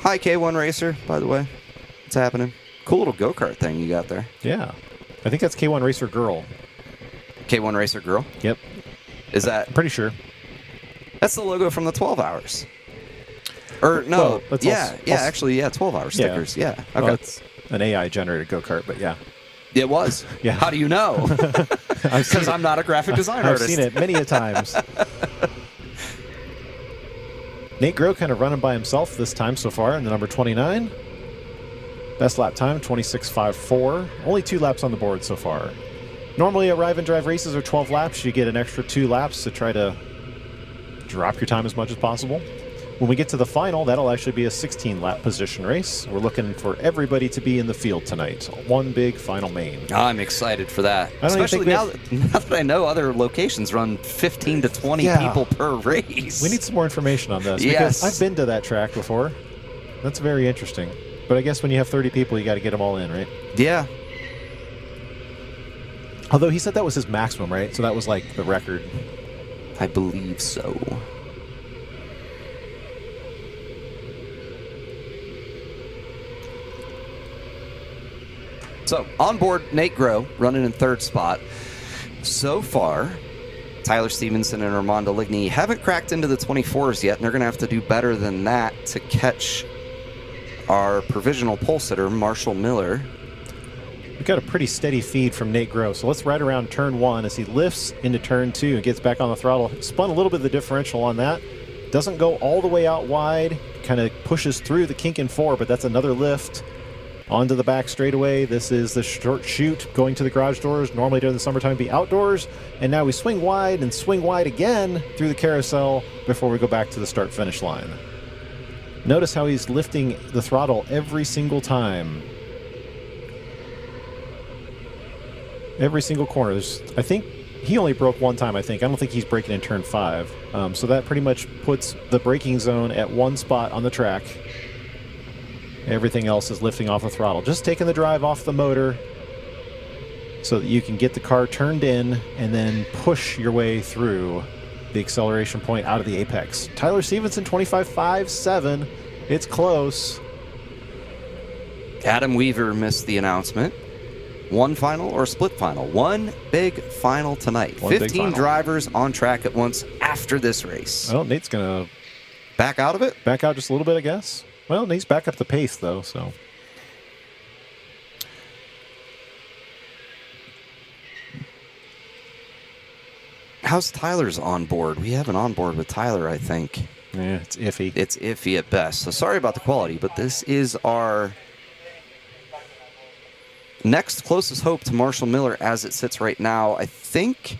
Hi, K1 Racer, by the way. What's happening? Cool little go-kart thing you got there. Yeah. I think that's K1 Racer Girl. K1 Racer Girl? Yep. Is that... Pretty sure. That's the logo from the 12 hours. Or, no. Well, that's also- 12-hour stickers. Yeah. Okay. Well, it's an AI generated go-kart, but yeah. It was. Yeah. How do you know? Because I'm not a graphic design I've artist. seen it many a times. Nate Grow kind of running by himself this time so far in the number 29. Best lap time, 26.54. Only 2 laps on the board so far. Normally, arrive and drive races are 12 laps. You get an extra 2 laps to try to drop your time as much as possible. When we get to the final, that'll actually be a 16-lap position race. We're looking for everybody to be in the field tonight. One big final main. I'm excited for that. I don't even Especially think now that I know other locations run 15 to 20 Yeah. people per race. We need some more information on this. Yes. Because I've been to that track before. That's very interesting. But I guess when you have 30 people, you got to get them all in, right? Yeah. Although he said that was his maximum, right? So that was like the record. I believe so. So, on board, Nate Grow, running in 3rd spot. So far, Tyler Stevenson and Armand Deligny haven't cracked into the 24s yet, and they're going to have to do better than that to catch our provisional pole sitter, Marshall Miller. We've got a pretty steady feed from Nate Grow. So let's ride around turn 1 as he lifts into turn 2 and gets back on the throttle. Spun a little bit of the differential on that. Doesn't go all the way out wide. kind of pushes through the kink in 4, but that's another lift onto the back straightaway. This is the short chute going to the garage doors. Normally during the summertime it'd be outdoors, and now we swing wide and swing wide again through the carousel before we go back to the start-finish line. Notice how he's lifting the throttle every single time. Every single corner. I think he only broke one time, I think. I don't think he's braking in turn 5. So that pretty much puts the braking zone at one spot on the track. Everything else is lifting off the throttle. Just taking the drive off the motor so that you can get the car turned in and then push your way through the acceleration point out of the apex. Tyler Stevenson, 25.57. It's close. Adam Weaver missed the announcement. One final or split final? One big final tonight. One big 15 final. drivers on track at once after this race. Well, Nate's going to Back out of it? back out just a little bit, I guess. Well, Nate's back up the pace, though, so. How's Tyler's on board? We have an on board with Tyler, I think. Yeah, it's iffy. It's iffy at best. So sorry about the quality, but this is our next closest hope to Marshall Miller as it sits right now. I think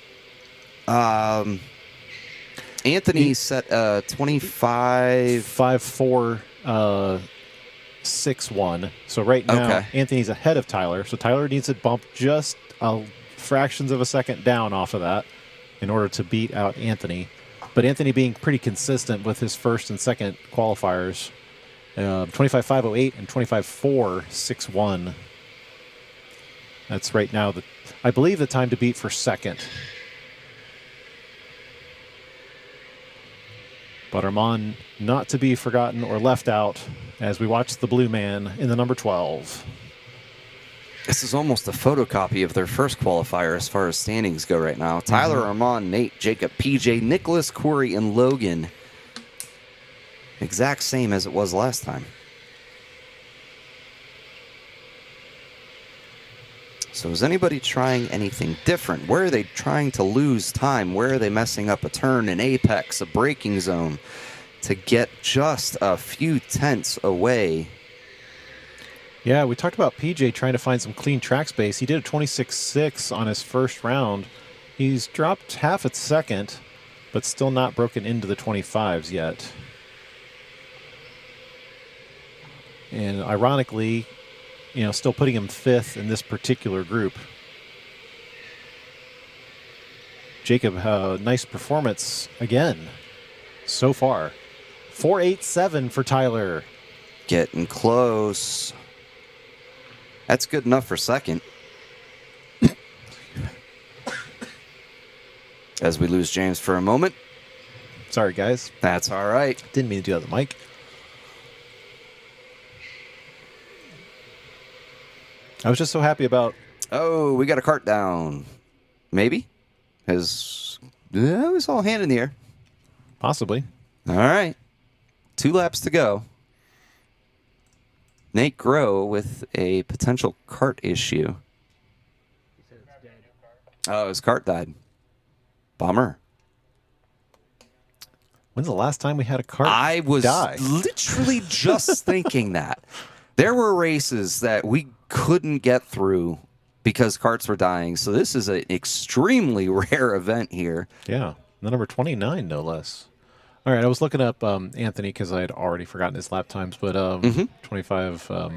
Anthony set 25. 5.4, 6.1. So right now, Okay. Anthony's ahead of Tyler. So Tyler needs to bump just fractions of a second down off of that in order to beat out Anthony. But Anthony being pretty consistent with his first and second qualifiers. 25.508 and 25.461. That's right now, I believe, the time to beat for second. But Armand not to be forgotten or left out as we watch the blue man in the number 12. This is almost a photocopy of their first qualifier as far as standings go right now. Tyler, Armand, Nate, Jacob, PJ, Nicholas, Corey, and Logan. Exact same as it was last time. So is anybody trying anything different? Where are they trying to lose time? Where are they messing up a turn, an apex, a braking zone to get just a few tenths away? Yeah, we talked about PJ trying to find some clean track space. He did a 26.6 on his first round. He's dropped half a second, but still not broken into the 25s yet. And ironically, still putting him 5th in this particular group. Jacob, nice performance again so far. 4.87 for Tyler. Getting close. That's good enough for second. As we lose James for a moment. Sorry, guys. That's all right. Didn't mean to do that to the mic. I was just so happy about... Oh, we got a cart down. Maybe? It was all hand in the air. Possibly. All right. 2 laps to go. Nate Groh with a potential cart issue. He said it's dead. Oh, his cart died. Bummer. When's the last time we had a cart I was die? literally just thinking that. There were races that we couldn't get through because carts were dying. So this is an extremely rare event here. Yeah, the number 29, no less. All right, I was looking up Anthony because I had already forgotten his lap times, but 25, 4,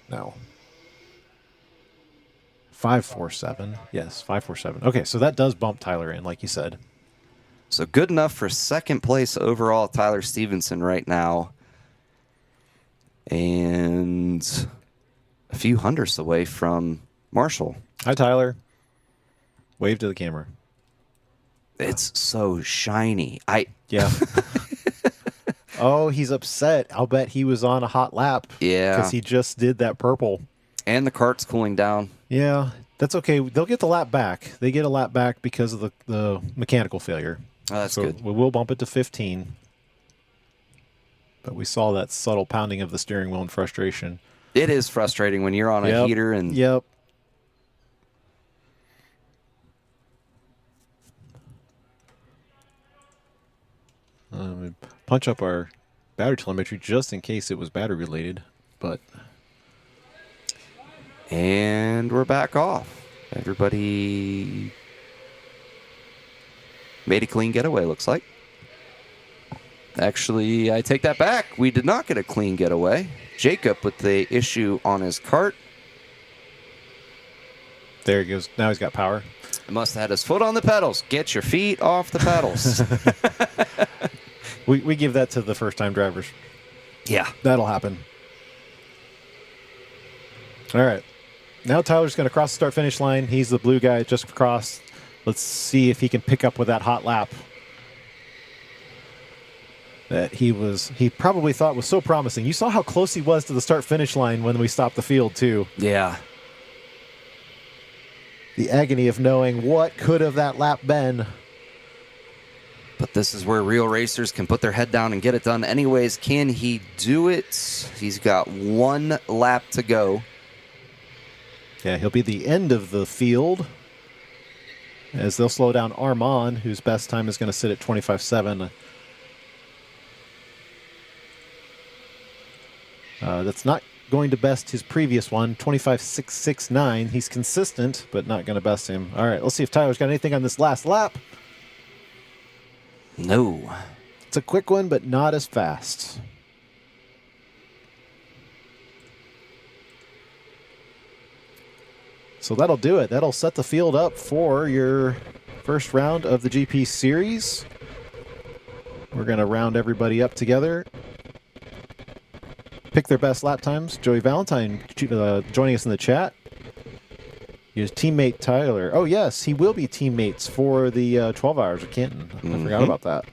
no, 5.47. Yes, 5.47. Okay, so that does bump Tyler in, like you said. So good enough for second place overall, Tyler Stevenson right now. And a few hundredths away from Marshall. Hi, Tyler. Wave to the camera. It's so shiny. Yeah. Oh, he's upset. I'll bet he was on a hot lap. Yeah. Because he just did that purple. And the cart's cooling down. Yeah, that's okay. They'll get the lap back. They get a lap back because of the mechanical failure. Oh, that's so good. We will bump it to 15. But we saw that subtle pounding of the steering wheel in frustration. It is frustrating when you're on a heater and Yep. to punch up our battery telemetry just in case it was battery related, but And we're back off. Everybody made a clean getaway, looks like. Actually, I take that back. We did not get a clean getaway. Jacob with the issue on his cart. there he goes. Now he's got power. Must have had his foot on the pedals. Get your feet off the pedals. We give that to the first-time drivers. Yeah. That'll happen. All right. Now Tyler's going to cross the start-finish line. He's the blue guy just crossed. Let's see if he can pick up with that hot lap that he probably thought was so promising. You saw how close he was to the start-finish line when we stopped the field, too. Yeah. The agony of knowing what could have that lap been. But this is where real racers can put their head down and get it done anyways. Can he do it? He's got one lap to go. Yeah, he'll be the end of the field as they'll slow down Armand, whose best time is going to sit at 25.7. That's not going to best his previous one, 25.669. He's consistent, but not going to best him. All right, let's see if Tyler's got anything on this last lap. No. It's a quick one, but not as fast. So that'll do it. That'll set the field up for your first round of the GP Series. We're going to round everybody up together. Pick their best lap times. Joey Valentine joining us in the chat. His teammate Tyler. Oh, yes, he will be teammates for the 12 Hours of Canton. I forgot about that.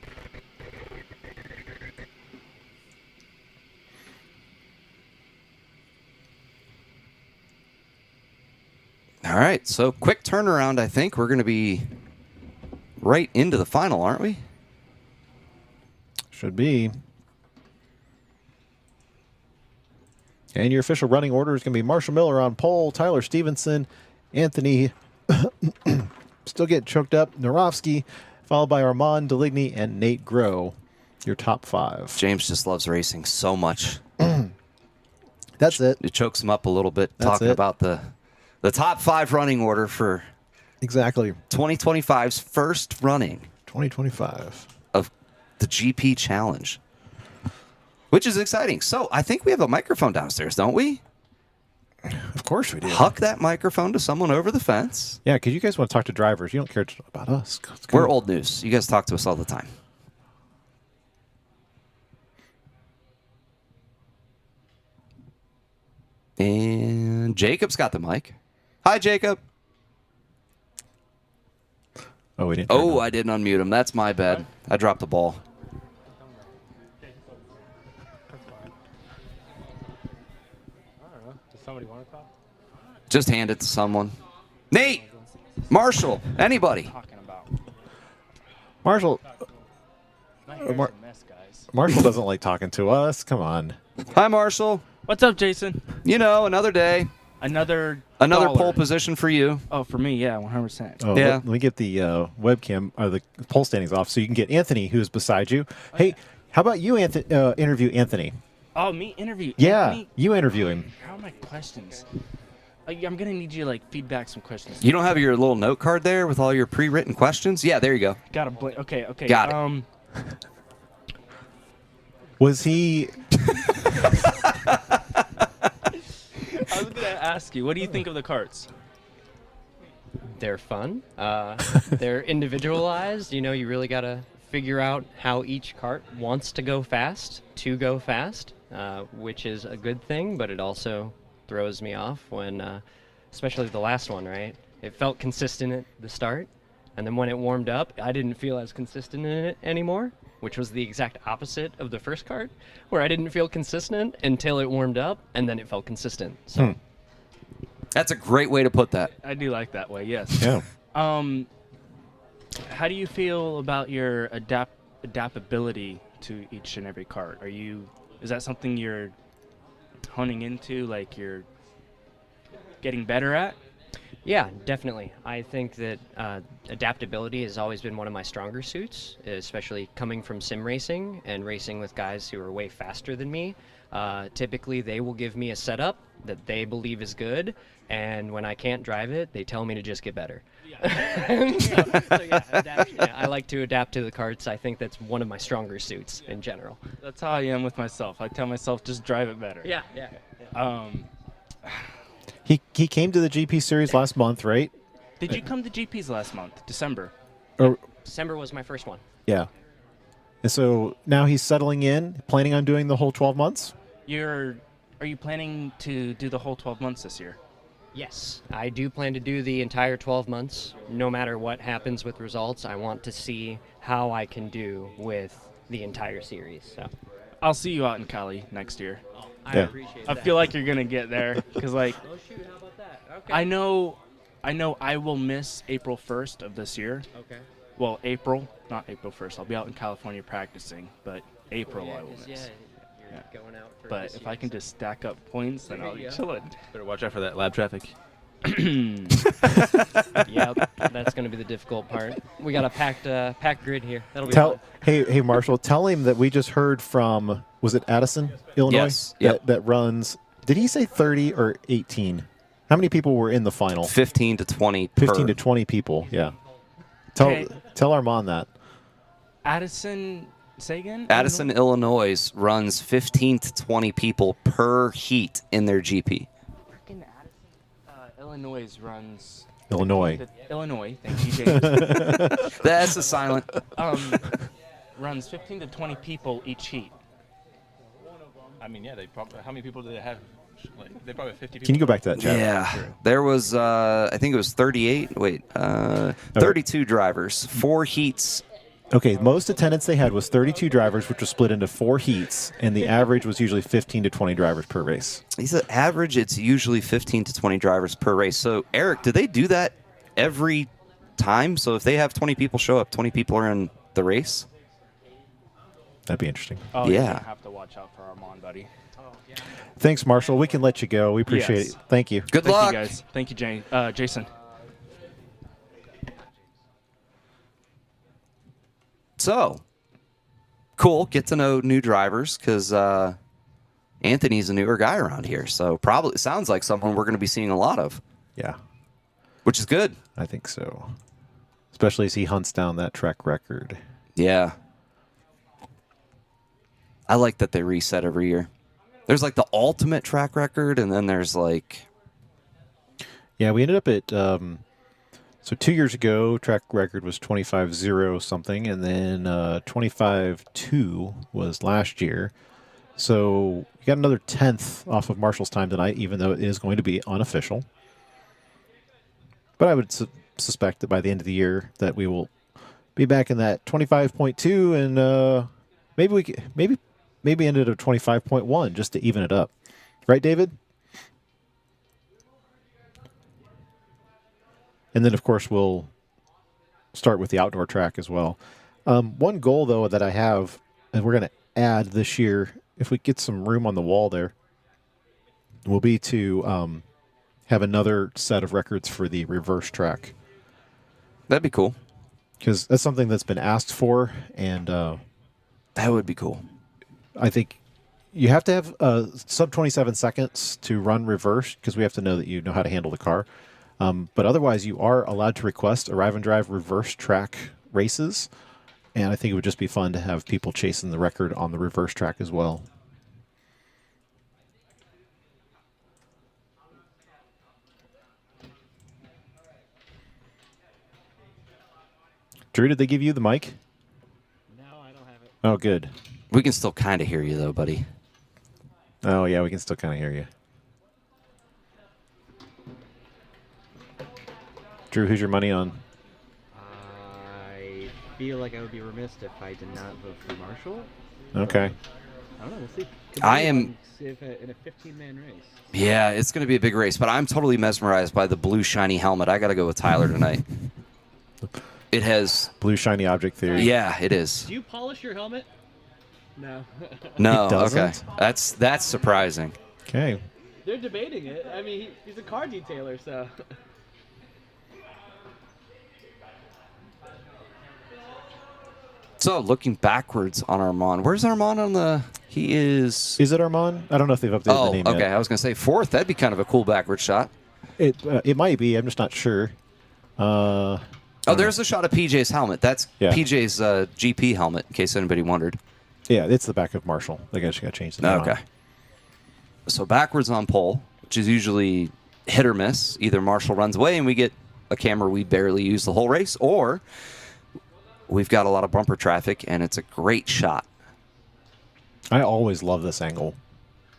All right, so quick turnaround, I think. We're going to be right into the final, aren't we? Should be. And your official running order is going to be Marshall Miller on pole, Tyler Stevenson, Anthony, still getting choked up, Narovsky, followed by Armand, Deligny, and Nate Groh, your top five. James just loves racing so much. That's it. It chokes him up a little bit That's talking it. about the top five running order for Exactly. 2025's first running 2025. of the GP Challenge, which is exciting. So I think we have a microphone downstairs, don't we? Of course we do. Huck that microphone to someone over the fence. Yeah, because you guys want to talk to drivers. You don't care about us. Let's go. We're old news. You guys talk to us all the time. And Jacob's got the mic. Hi, Jacob. Oh, we didn't. turn it Oh, on. I didn't unmute him. That's my bad. I dropped the ball. That's fine. I don't know. Does somebody want to talk? Just hand it to someone. Nate, Marshall, anybody. Talking about. Marshall. My hair's Mar- a mess, guys. Marshall doesn't like talking to us. Come on. Hi, Marshall. What's up, Jason? You know, another day, Another another dollar. pole position for you. Oh, for me, yeah, 100%. Oh, Yeah. let me get the webcam or the poll standings off so you can get Anthony, who's beside you. Hey, how about you interview Anthony? Oh, me interview Yeah, Anthony? you interview him. How are my questions? I'm gonna need you to feedback some questions. You don't have your little note card there with all your pre-written questions? Yeah, there you go. Gotta okay. Got it. Was he? I was gonna ask you, what do you think of the carts? They're fun. They're individualized. You know, you really got to figure out how each cart wants to go fast, which is a good thing, but it also throws me off when, especially the last one, right? It felt consistent at the start, and then when it warmed up, I didn't feel as consistent in it anymore, which was the exact opposite of the first cart, where I didn't feel consistent until it warmed up, and then it felt consistent. So. That's a great way to put that. I do like that way, yes. Yeah. How do you feel about your adaptability to each and every cart? Is that something you're honing into, like you're getting better at? Yeah, definitely. I think that adaptability has always been one of my stronger suits, especially coming from sim racing and racing with guys who are way faster than me. Typically, they will give me a setup that they believe is good, and when I can't drive it, they tell me to just get better. Yeah, I like to adapt to the karts. I think that's one of my stronger suits in general. That's how I am with myself. I tell myself just drive it better. Yeah. He came to the GP series last month, right? Did you come to GPs last month, December? Or December was my first one. yeah. And so now he's settling in, planning on doing the whole 12 months. Are you planning to do the whole 12 months this year? Yes, I do plan to do the entire 12 months. No matter what happens with results, I want to see how I can do with the entire series. So I'll see you out in Cali next year. I Yeah. appreciate I that. feel like you're gonna get there because, like, Oh shoot, how about that? Okay. I know I will miss April 1st of this year. Okay. Well, April, not April 1st. I'll be out in California practicing, but April I will miss. You're going out for But if I can just stack up points, then I'll be Yeah. chilling. Better watch out for that lab traffic. Yep, that's going to be the difficult part. We got a packed grid here. That'll be fun. Hey Marshall, tell him that we just heard from, was it Addison, Illinois? Yes, yep. That runs. Did he say 30 or 18? How many people were in the final? 15 to 20 15 per. to 20 people. Yeah. Okay. Tell Armand that. Addison, say again? Addison, Illinois runs 15 to 20 people per heat in their GP. Freaking Addison. Illinois runs. Illinois. Illinois, thank you, James. That's a silent. Runs 15 to 20 people each heat. I mean, yeah, they probably. How many people do they have? Like, they probably have 50 people. Can you go back to that chat? Yeah, there was. I think it was 38. Wait, 32 drivers, 4 heats. Okay, most attendance they had was 32 drivers, which was split into 4 heats, and the average was usually 15 to 20 drivers per race. He said average. It's usually 15 to 20 drivers per race. So Eric, do they do that every time? So if they have 20 people show up, 20 people are in the race. That'd be interesting. Oh, Yeah. You have to watch out for Armand, buddy. Thanks, Marshall. We can let you go. We appreciate Yes. it. Thank you. Good Thank luck. you, guys. Thank you, Jason. So cool. Get to know new drivers because Anthony's a newer guy around here. So probably it sounds like someone we're going to be seeing a lot of, Yeah, which is good. I think so. Especially as he hunts down that track record. Yeah. I like that they reset every year. There's like the ultimate track record, and then there's like. Yeah, we ended up at so 2 years ago, track record was 25-0 something, and then 25-2 was last year. So we got another 10th off of Marshall's time tonight, even though it is going to be unofficial. But I would suspect that by the end of the year that we will be back in that 25.2, and maybe end it at 25.1 just to even it up. Right, David? And then, of course, we'll start with the outdoor track as well. One goal, though, that I have, and we're going to add this year, if we get some room on the wall there, will be to have another set of records for the reverse track. That'd be cool. Because that's something that's been asked for, and That would be cool. I think you have to have sub 27 seconds to run reverse because we have to know that you know how to handle the car. But otherwise, you are allowed to request arrive and drive reverse track races. And I think it would just be fun to have people chasing the record on the reverse track as well. Drew, did they give you the mic? No, I don't have it. Oh, good. We can still kind of hear you, though, buddy. Oh, yeah, we can still kind of hear you. Drew, who's your money on? I feel like I would be remiss if I did not vote for Marshall. Okay. I don't know. We'll see. Could I be am- in a 15-man race. Yeah, it's going to be a big race, but I'm totally mesmerized by the blue shiny helmet. I got to go with Tyler tonight. It has. Blue shiny object theory. Yeah, it is. Do you polish your helmet? No. No, It doesn't? okay. That's surprising. Okay. They're debating it. I mean, he's a car detailer, so. So looking backwards on Armand, where's Armand on the? He is. Is it Armand? I don't know if they've updated the Oh, name okay. yet. I was gonna say fourth. That'd be kind of a cool backward shot. It might be. I'm just not sure. Oh, there's a shot of PJ's helmet. That's Yeah. PJ's GP helmet, in case anybody wondered. Yeah, it's the back of Marshall. They just got to change the name. Okay. So backwards on pole, which is usually hit or miss. Either Marshall runs away and we get a camera we barely use the whole race, or we've got a lot of bumper traffic and it's a great shot. I always love this angle.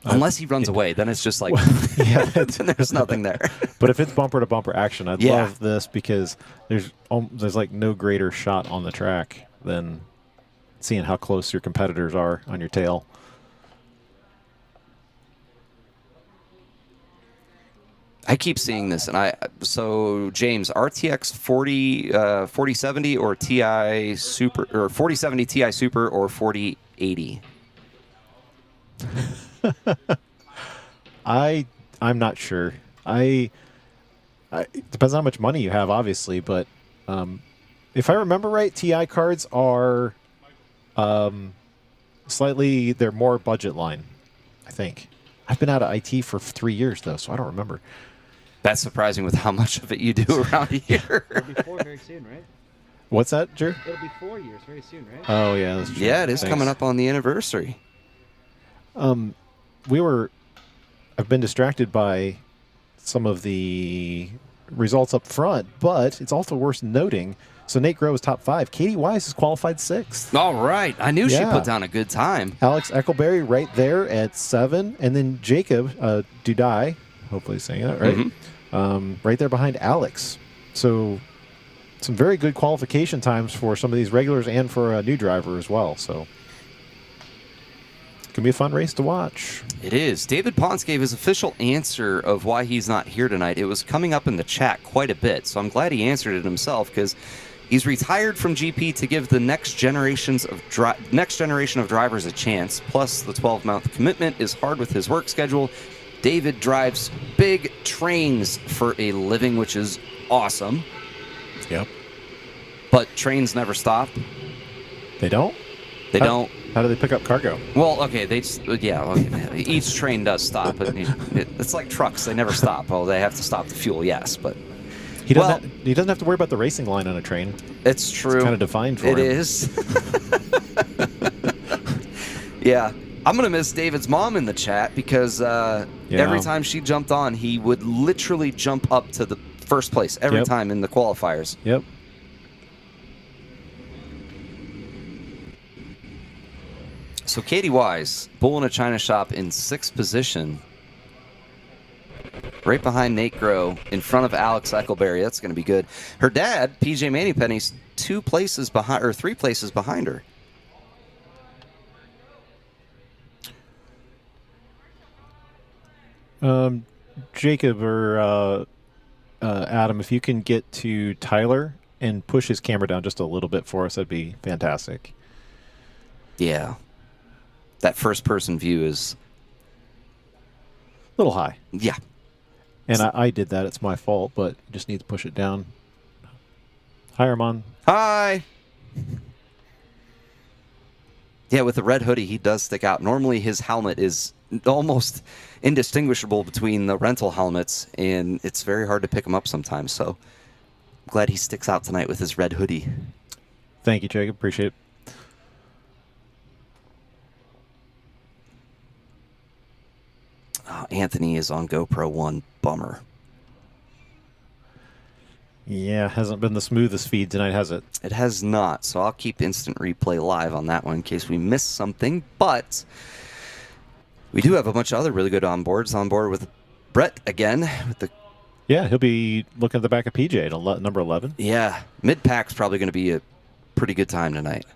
Unless he runs away, then it's just like, Yeah, then there's nothing there. but if it's bumper to bumper action, I'd Yeah. love this because there's like no greater shot on the track than seeing how close your competitors are on your tail. I keep seeing this, and so James, RTX 4070 or TI Super, or 4070 Ti Super or 4080. I'm not sure. It depends on how much money you have, obviously, but if I remember right, TI cards are they're more budget line, I think. I've been out of IT for 3 years though, so I don't remember. That's surprising with how much of it you do around here. It'll be 4 very soon, right? What's that, Jer? It'll be 4 years very soon, right? Oh yeah, that's true. Yeah, it is Thanks. coming up on the anniversary. I've been distracted by some of the results up front, but it's also worth noting. So Nate Groh is top 5. Katie Wise is qualified 6th. All right. I knew she Yeah. put down a good time. Alex Eckelberry right there at 7, and then Jacob Dudai, hopefully saying that right, right there behind Alex. So some very good qualification times for some of these regulars and for a new driver as well. So it's going to be a fun race to watch. It is. David Ponce gave his official answer of why he's not here tonight. It was coming up in the chat quite a bit, so I'm glad he answered it himself because he's retired from GP to give the next generation of drivers a chance. Plus, the 12-month commitment is hard with his work schedule. David drives big trains for a living, which is awesome. Yep. But trains never stop. They don't? They don't. How do they pick up cargo? Well, okay, okay. Each train does stop. It's like trucks; they never stop. Well, they have to stop the fuel, yes, but He doesn't have to worry about the racing line on a train. it's true. It's kind of defined for It him. is. Yeah, I'm gonna miss David's mom in the chat because every time she jumped on, he would literally jump up to the first place every Yep. time in the qualifiers. Yep. So Katie Wise, bull in a china shop in 6th position. Right behind Nate Groh, in front of Alex Eckelberry. That's going to be good. Her dad, PJ Mannypenny's 3 places behind her. Jacob or Adam, if you can get to Tyler and push his camera down just a little bit for us, that'd be fantastic. Yeah. That first-person view is... A little high. Yeah. And I did that. It's my fault, but you just need to push it down. Hi, Armand. Hi! Yeah, with the red hoodie, he does stick out. Normally, his helmet is almost indistinguishable between the rental helmets, and it's very hard to pick him up sometimes, so I'm glad he sticks out tonight with his red hoodie. Thank you, Jacob. Appreciate it. Oh, Anthony is on GoPro 1. Bummer. Yeah, hasn't been the smoothest feed tonight, has it? It has not, so I'll keep instant replay live on that one in case we miss something, but we do have a bunch of other really good onboards. On board with Brett again. With the Yeah, he'll be looking at the back of PJ at number 11. Yeah, mid-pack's probably going to be a pretty good time tonight.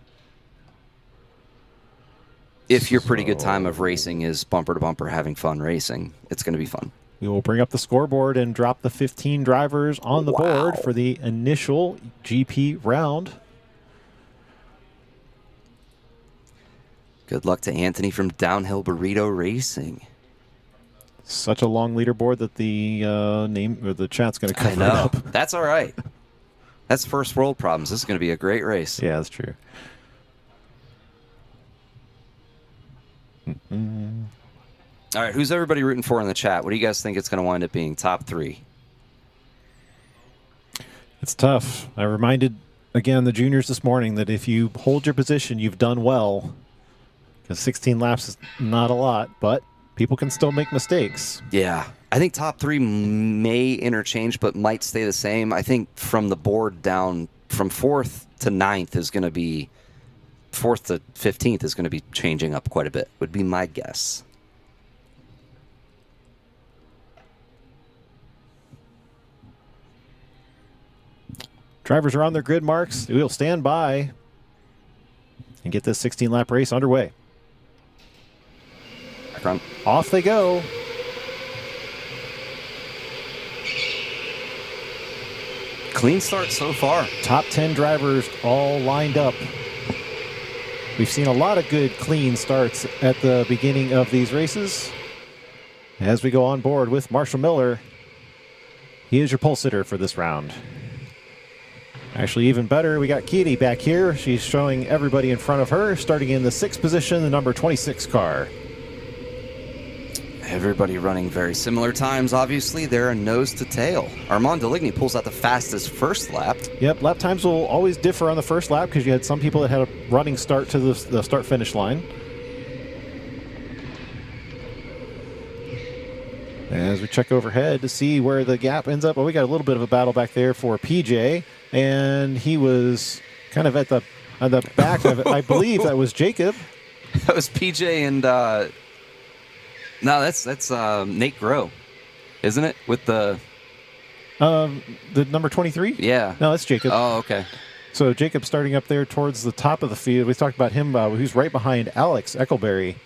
If your pretty good time of racing is bumper to bumper having fun racing, it's going to be fun. We will bring up the scoreboard and drop the 15 drivers on the board for the initial GP round. Good luck to Anthony from Downhill Burrito Racing. Such a long leaderboard that the name or the chat's going to I cover it know. up. That's all right. That's first world problems. This is going to be a great race. Yeah, that's true. All right, who's everybody rooting for in the chat? What do you guys think it's going to wind up being? Top 3. It's tough. I reminded, again, the juniors this morning that if you hold your position, you've done well. Because 16 laps is not a lot, but people can still make mistakes. Yeah. I think top 3 may interchange, but might stay the same. I think from the board down, from 4th to 9th is going to be, 4th to 15th is going to be changing up quite a bit, would be my guess. Drivers are on their grid marks. We'll stand by and get this 16-lap race underway. Off they go. Clean start so far. Top 10 drivers all lined up. We've seen a lot of good clean starts at the beginning of these races. As we go on board with Marshall Miller, he is your pole sitter for this round. Actually, even better, we got Katie back here. She's showing everybody in front of her, starting in the 6th position, the number 26 car. Everybody running very similar times, obviously. They're a nose to tail. Armand Deligny pulls out the fastest first lap. Yep, lap times will always differ on the first lap because you had some people that had a running start to the start-finish line. As we check overhead to see where the gap ends up. Well, we got a little bit of a battle back there for PJ, and he was kind of at the back of it. I believe that was Jacob. That was PJ and no, that's Nate Groh, isn't it? With the number 23? Yeah. No, that's Jacob. Oh, okay. So Jacob starting up there towards the top of the field. We talked about him. Who's right behind Alex Eckelberry.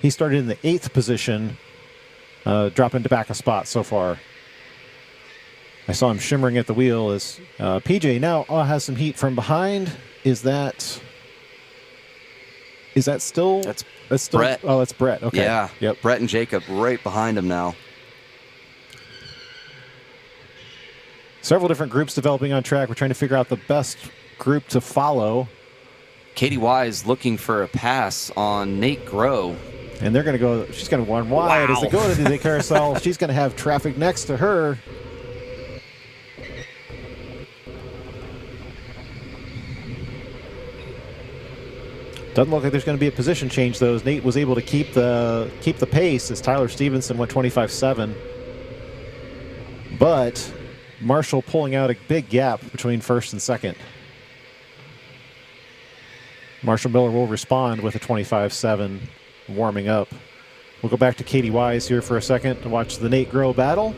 He started in the 8th position, dropping back a spot so far. I saw him shimmering at the wheel as PJ now has some heat from behind. Is that still? That's still Brett. Oh, that's Brett. Okay. Yeah. Yep. Brett and Jacob right behind him now. Several different groups developing on track. We're trying to figure out the best group to follow. Katie Wise looking for a pass on Nate Groh. And they're going to go, she's going to run wide. Wow. As they go to the carousel, she's going to have traffic next to her. Doesn't look like there's going to be a position change, though. As Nate was able to keep the pace as Tyler Stevenson went 25.7. But Marshall pulling out a big gap between first and second. Marshall Miller will respond with a 25.7 warming up. We'll go back to Katie Wise here for a second to watch the Nate Groh battle.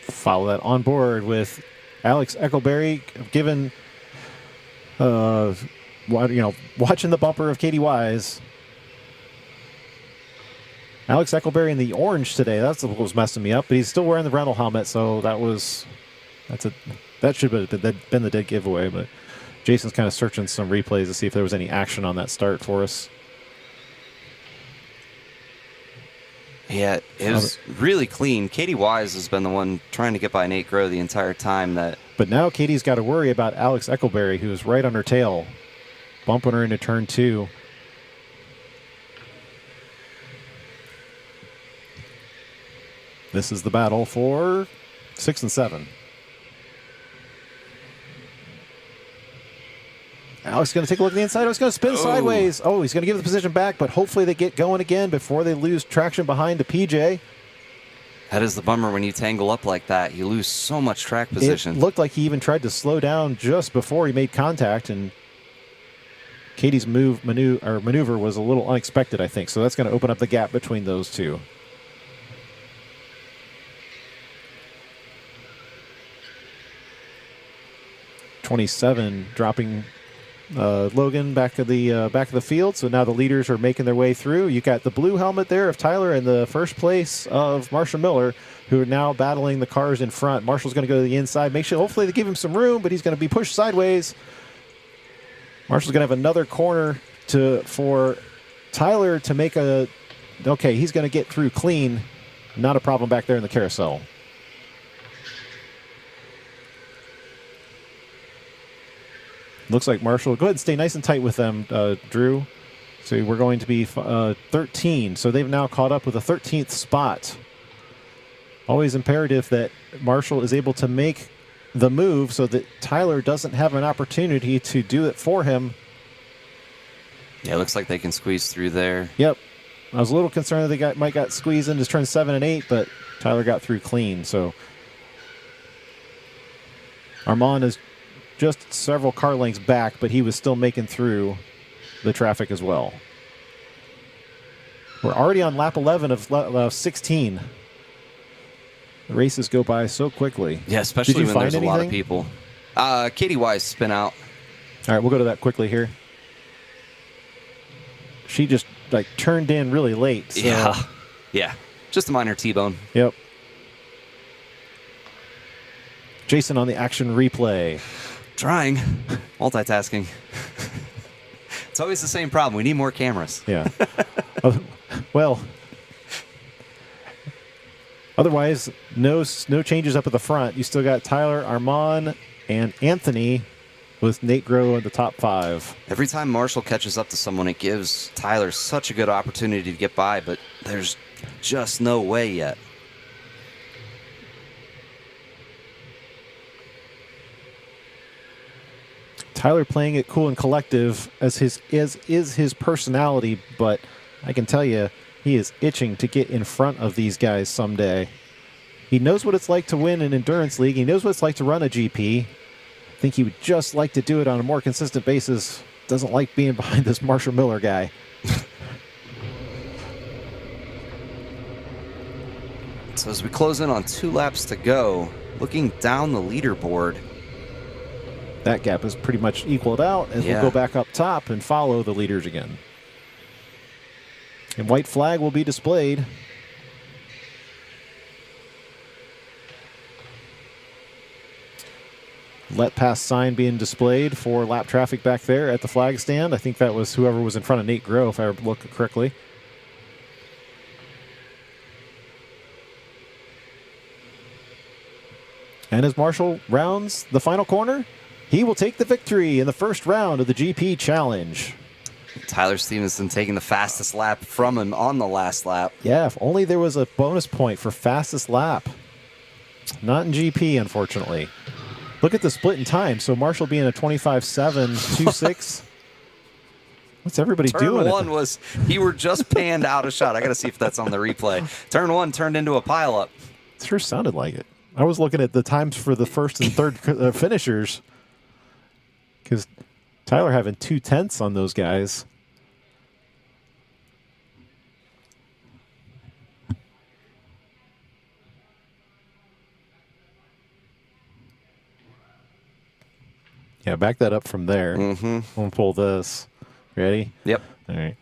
Follow that on board with Alex Eckelberry, given, watching the bumper of Katie Wise. Alex Eckelberry in the orange today. That's what was messing me up, but he's still wearing the rental helmet, so that should have been the dead giveaway. But Jason's kind of searching some replays to see if there was any action on that start for us. Yeah, it was really clean. Katie Wise has been the one trying to get by Nate Groh the entire time. But now Katie's got to worry about Alex Eckelberry, who's right on her tail, bumping her into turn 2. This is the battle for 6 and 7. Alex is going to take a look at the inside. He's going to spin sideways. Oh, he's going to give the position back, but hopefully they get going again before they lose traction behind to PJ. That is the bummer when you tangle up like that. You lose so much track position. It looked like he even tried to slow down just before he made contact, and Katie's maneuver was a little unexpected, I think. So that's going to open up the gap between those two. .27 dropping Logan back of the field. So now the leaders are making their way through. You got the blue helmet there of Tyler and the first place of Marshall Miller, who are now battling the cars in front. Marshall's going to go to the inside. Hopefully they give him some room, but he's going to be pushed sideways. Marshall's going to have another corner for Tyler to make a... Okay, he's going to get through clean. Not a problem back there in the carousel. Looks like Marshall... Go ahead and stay nice and tight with them, Drew. So we're going to be 13. So they've now caught up with a 13th spot. Always imperative that Marshall is able to make the move so that Tyler doesn't have an opportunity to do it for him. Yeah, it looks like they can squeeze through there. Yep. I was a little concerned that they might got squeezed into turn 7 and 8, but Tyler got through clean. So Armand is just several car lengths back, but he was still making through the traffic as well. We're already on lap 11 of 16. The races go by so quickly. Yeah, especially Did you when find there's a lot of anything? people. Katie Wise spin out. All right, we'll go to that quickly here. She just turned in really late. So. Yeah. Just a minor T-bone. Yep. Jason on the action replay. Trying. Multitasking. It's always the same problem. We need more cameras. Yeah. Well, otherwise, no changes up at the front. You still got Tyler, Armand, and Anthony with Nate Groh in the top 5. Every time Marshall catches up to someone, it gives Tyler such a good opportunity to get by, but there's just no way yet. Tyler playing it cool and collective as is his personality, but I can tell you he is itching to get in front of these guys someday. He knows what it's like to win an endurance league. He knows what it's like to run a GP. I think he would just like to do it on a more consistent basis. Doesn't like being behind this Marshall Miller guy. So as we close in on 2 laps to go, looking down the leaderboard, That gap is pretty much equaled out as Yeah. we'll go back up top and follow the leaders again. And white flag will be displayed. Let pass sign being displayed for lap traffic back there at the flag stand. I think that was whoever was in front of Nate Groh, if I look correctly. And as Marshall rounds the final corner, he will take the victory in the first round of the GP Challenge. Tyler Stevenson taking the fastest lap from him on the last lap. Yeah, if only there was a bonus point for fastest lap. Not in GP, unfortunately. Look at the split in time. So Marshall being a 25.726. What's everybody doing? Turn 1 was, he were just panned out a shot. I got to see if that's on the replay. Turn 1 turned into a pileup. It sure sounded like it. I was looking at the times for the first and third finishers. Because Tyler having 2/10 on those guys. Yeah, back that up from there. Mm-hmm. We'll pull this. Ready? Yep. All right.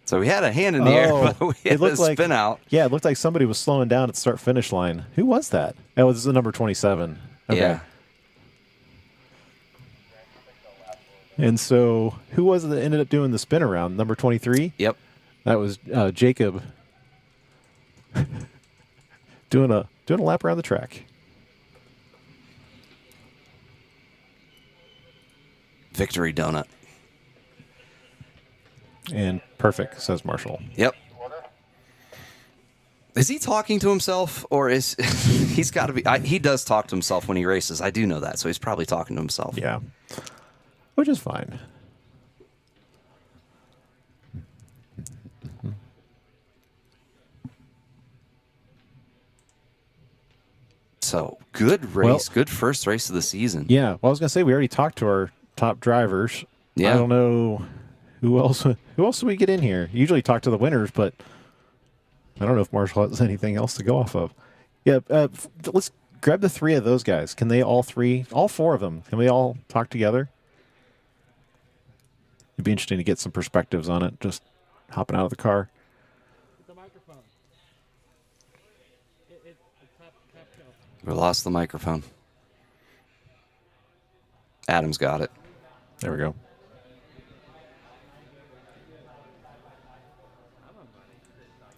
So we had a hand in the air, but we had a spin out. Yeah, it looked like somebody was slowing down at the start-finish line. Who was that? Oh, this is the number 27. Okay. Yeah. And so, who was it that ended up doing the spin around? Number 23? Yep. That was Jacob doing a lap around the track. Victory donut. And perfect, says Marshall. Yep. Is he talking to himself, or is he's got to be? He does talk to himself when he races. I do know that, so he's probably talking to himself. Yeah. Which is fine. So good race, good first race of the season. Yeah. Well, I was gonna say we already talked to our top drivers. Yeah. I don't know who else. Who else do we get in here? Usually talk to the winners, but I don't know if Marshall has anything else to go off of. Yeah. Let's grab the 3 of those guys. Can they all 4 of them? Can we all talk together? It'd be interesting to get some perspectives on it. Just hopping out of the car. We lost the microphone. Adam's got it. There we go.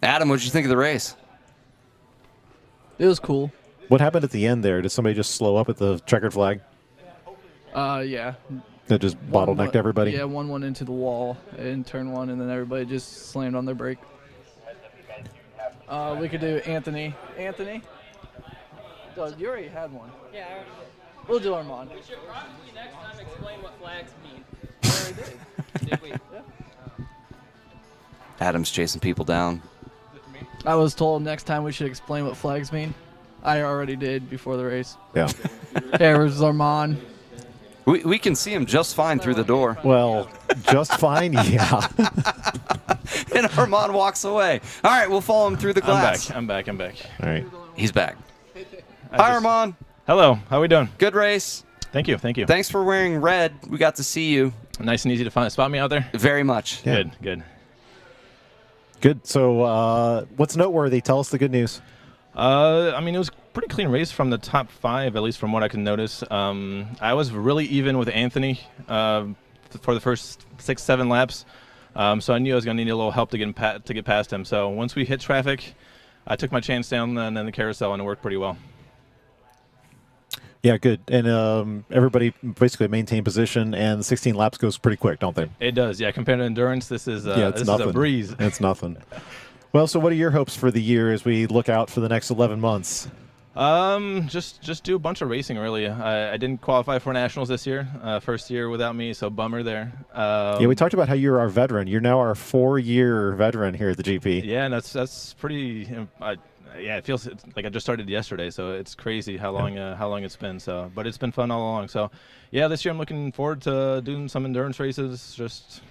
Adam, what did you think of the race? It was cool. What happened at the end there? Did somebody just slow up at the checkered flag? Yeah. That just bottlenecked everybody? Yeah, one went into the wall in turn one, and then everybody just slammed on their brake. We could do Anthony. Anthony? Doug, you already had one. Yeah, I already did. We'll do Armand. We should probably next time explain what flags mean. We already did. Did we? Yeah. Adam's chasing people down. I was told next time we should explain what flags mean. I already did before the race. Yeah. There's Armand. We can see him just fine through the door. Well, just fine, yeah. And Armand walks away. All right, we'll follow him through the glass. I'm back. All right. He's back. Hi, Armand. Hello. How we doing? Good race. Thank you. Thanks for wearing red. We got to see you. Nice and easy to spot me out there. Very much. Yeah. Good. Good. So, what's noteworthy? Tell us the good news. I mean, it was a pretty clean race from the top 5, at least from what I can notice. I was really even with Anthony for the first 6-7 laps, so I knew I was going to need a little help to get past him. So once we hit traffic, I took my chance down and then the carousel, and it worked pretty well. Yeah, good. And everybody basically maintained position, and 16 laps goes pretty quick, don't they? It does, yeah. Compared to endurance, this is It's this nothing. is a breeze. It's nothing. Well, so what are your hopes for the year as we look out for the next 11 months? Just do a bunch of racing, really. I didn't qualify for nationals this year, first year without me, so bummer there. Yeah, we talked about how you're our veteran. You're now our 4-year veteran here at the GP. Yeah, and that's pretty. Yeah, it feels like I just started yesterday, so it's crazy how long it's been. So, but it's been fun all along. So, yeah, this year I'm looking forward to doing some endurance races, just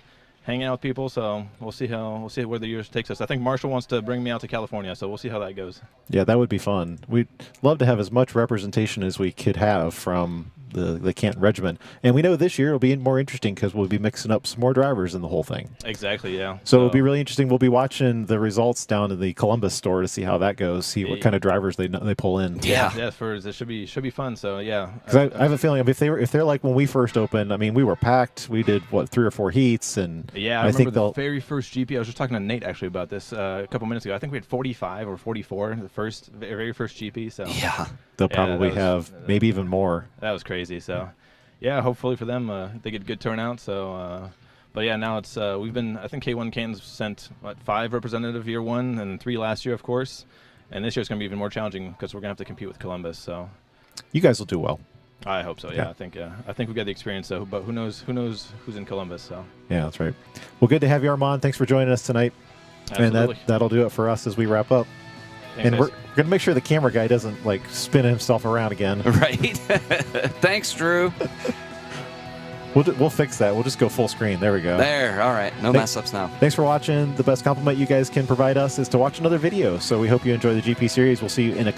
hanging out with people. So we'll see where the year takes us. I think Marshall wants to bring me out to California, so we'll see how that goes. Yeah, that would be fun. We'd love to have as much representation as we could have from the Canton regiment. And we know this year it'll be more interesting because we'll be mixing up some more drivers in the whole thing. Exactly, yeah. So it'll be really interesting. We'll be watching the results down in the Columbus store to see how that goes, see what kind of drivers they pull in. Yeah. It should be fun. So yeah. Because I have a feeling if they're like when we first opened, I mean, we were packed. We did 3 or 4 heats, and yeah, I remember the very first GP. I was just talking to Nate actually about this a couple minutes ago. I think we had 45 or 44 in the very first GP. So yeah, they'll probably have maybe even more. That was crazy. So yeah, hopefully for them they get good turnout. So. But yeah, now it's I think K1 Canton's sent 5 representative year 1 and 3 last year, of course, and this year it's going to be even more challenging because we're going to have to compete with Columbus. So you guys will do well. I hope so. Yeah, I think we got the experience though. But who knows who's in Columbus? So yeah, that's right. Well, good to have you, Armand. Thanks for joining us tonight. Absolutely. And that'll do it for us as we wrap up. Thanks, and we're going to make sure the camera guy doesn't spin himself around again. Right. Thanks, Drew. We'll fix that. We'll just go full screen. There we go. There. All right. No mess ups now. Thanks for watching. The best compliment you guys can provide us is to watch another video. So we hope you enjoy the GP series. We'll see you in a couple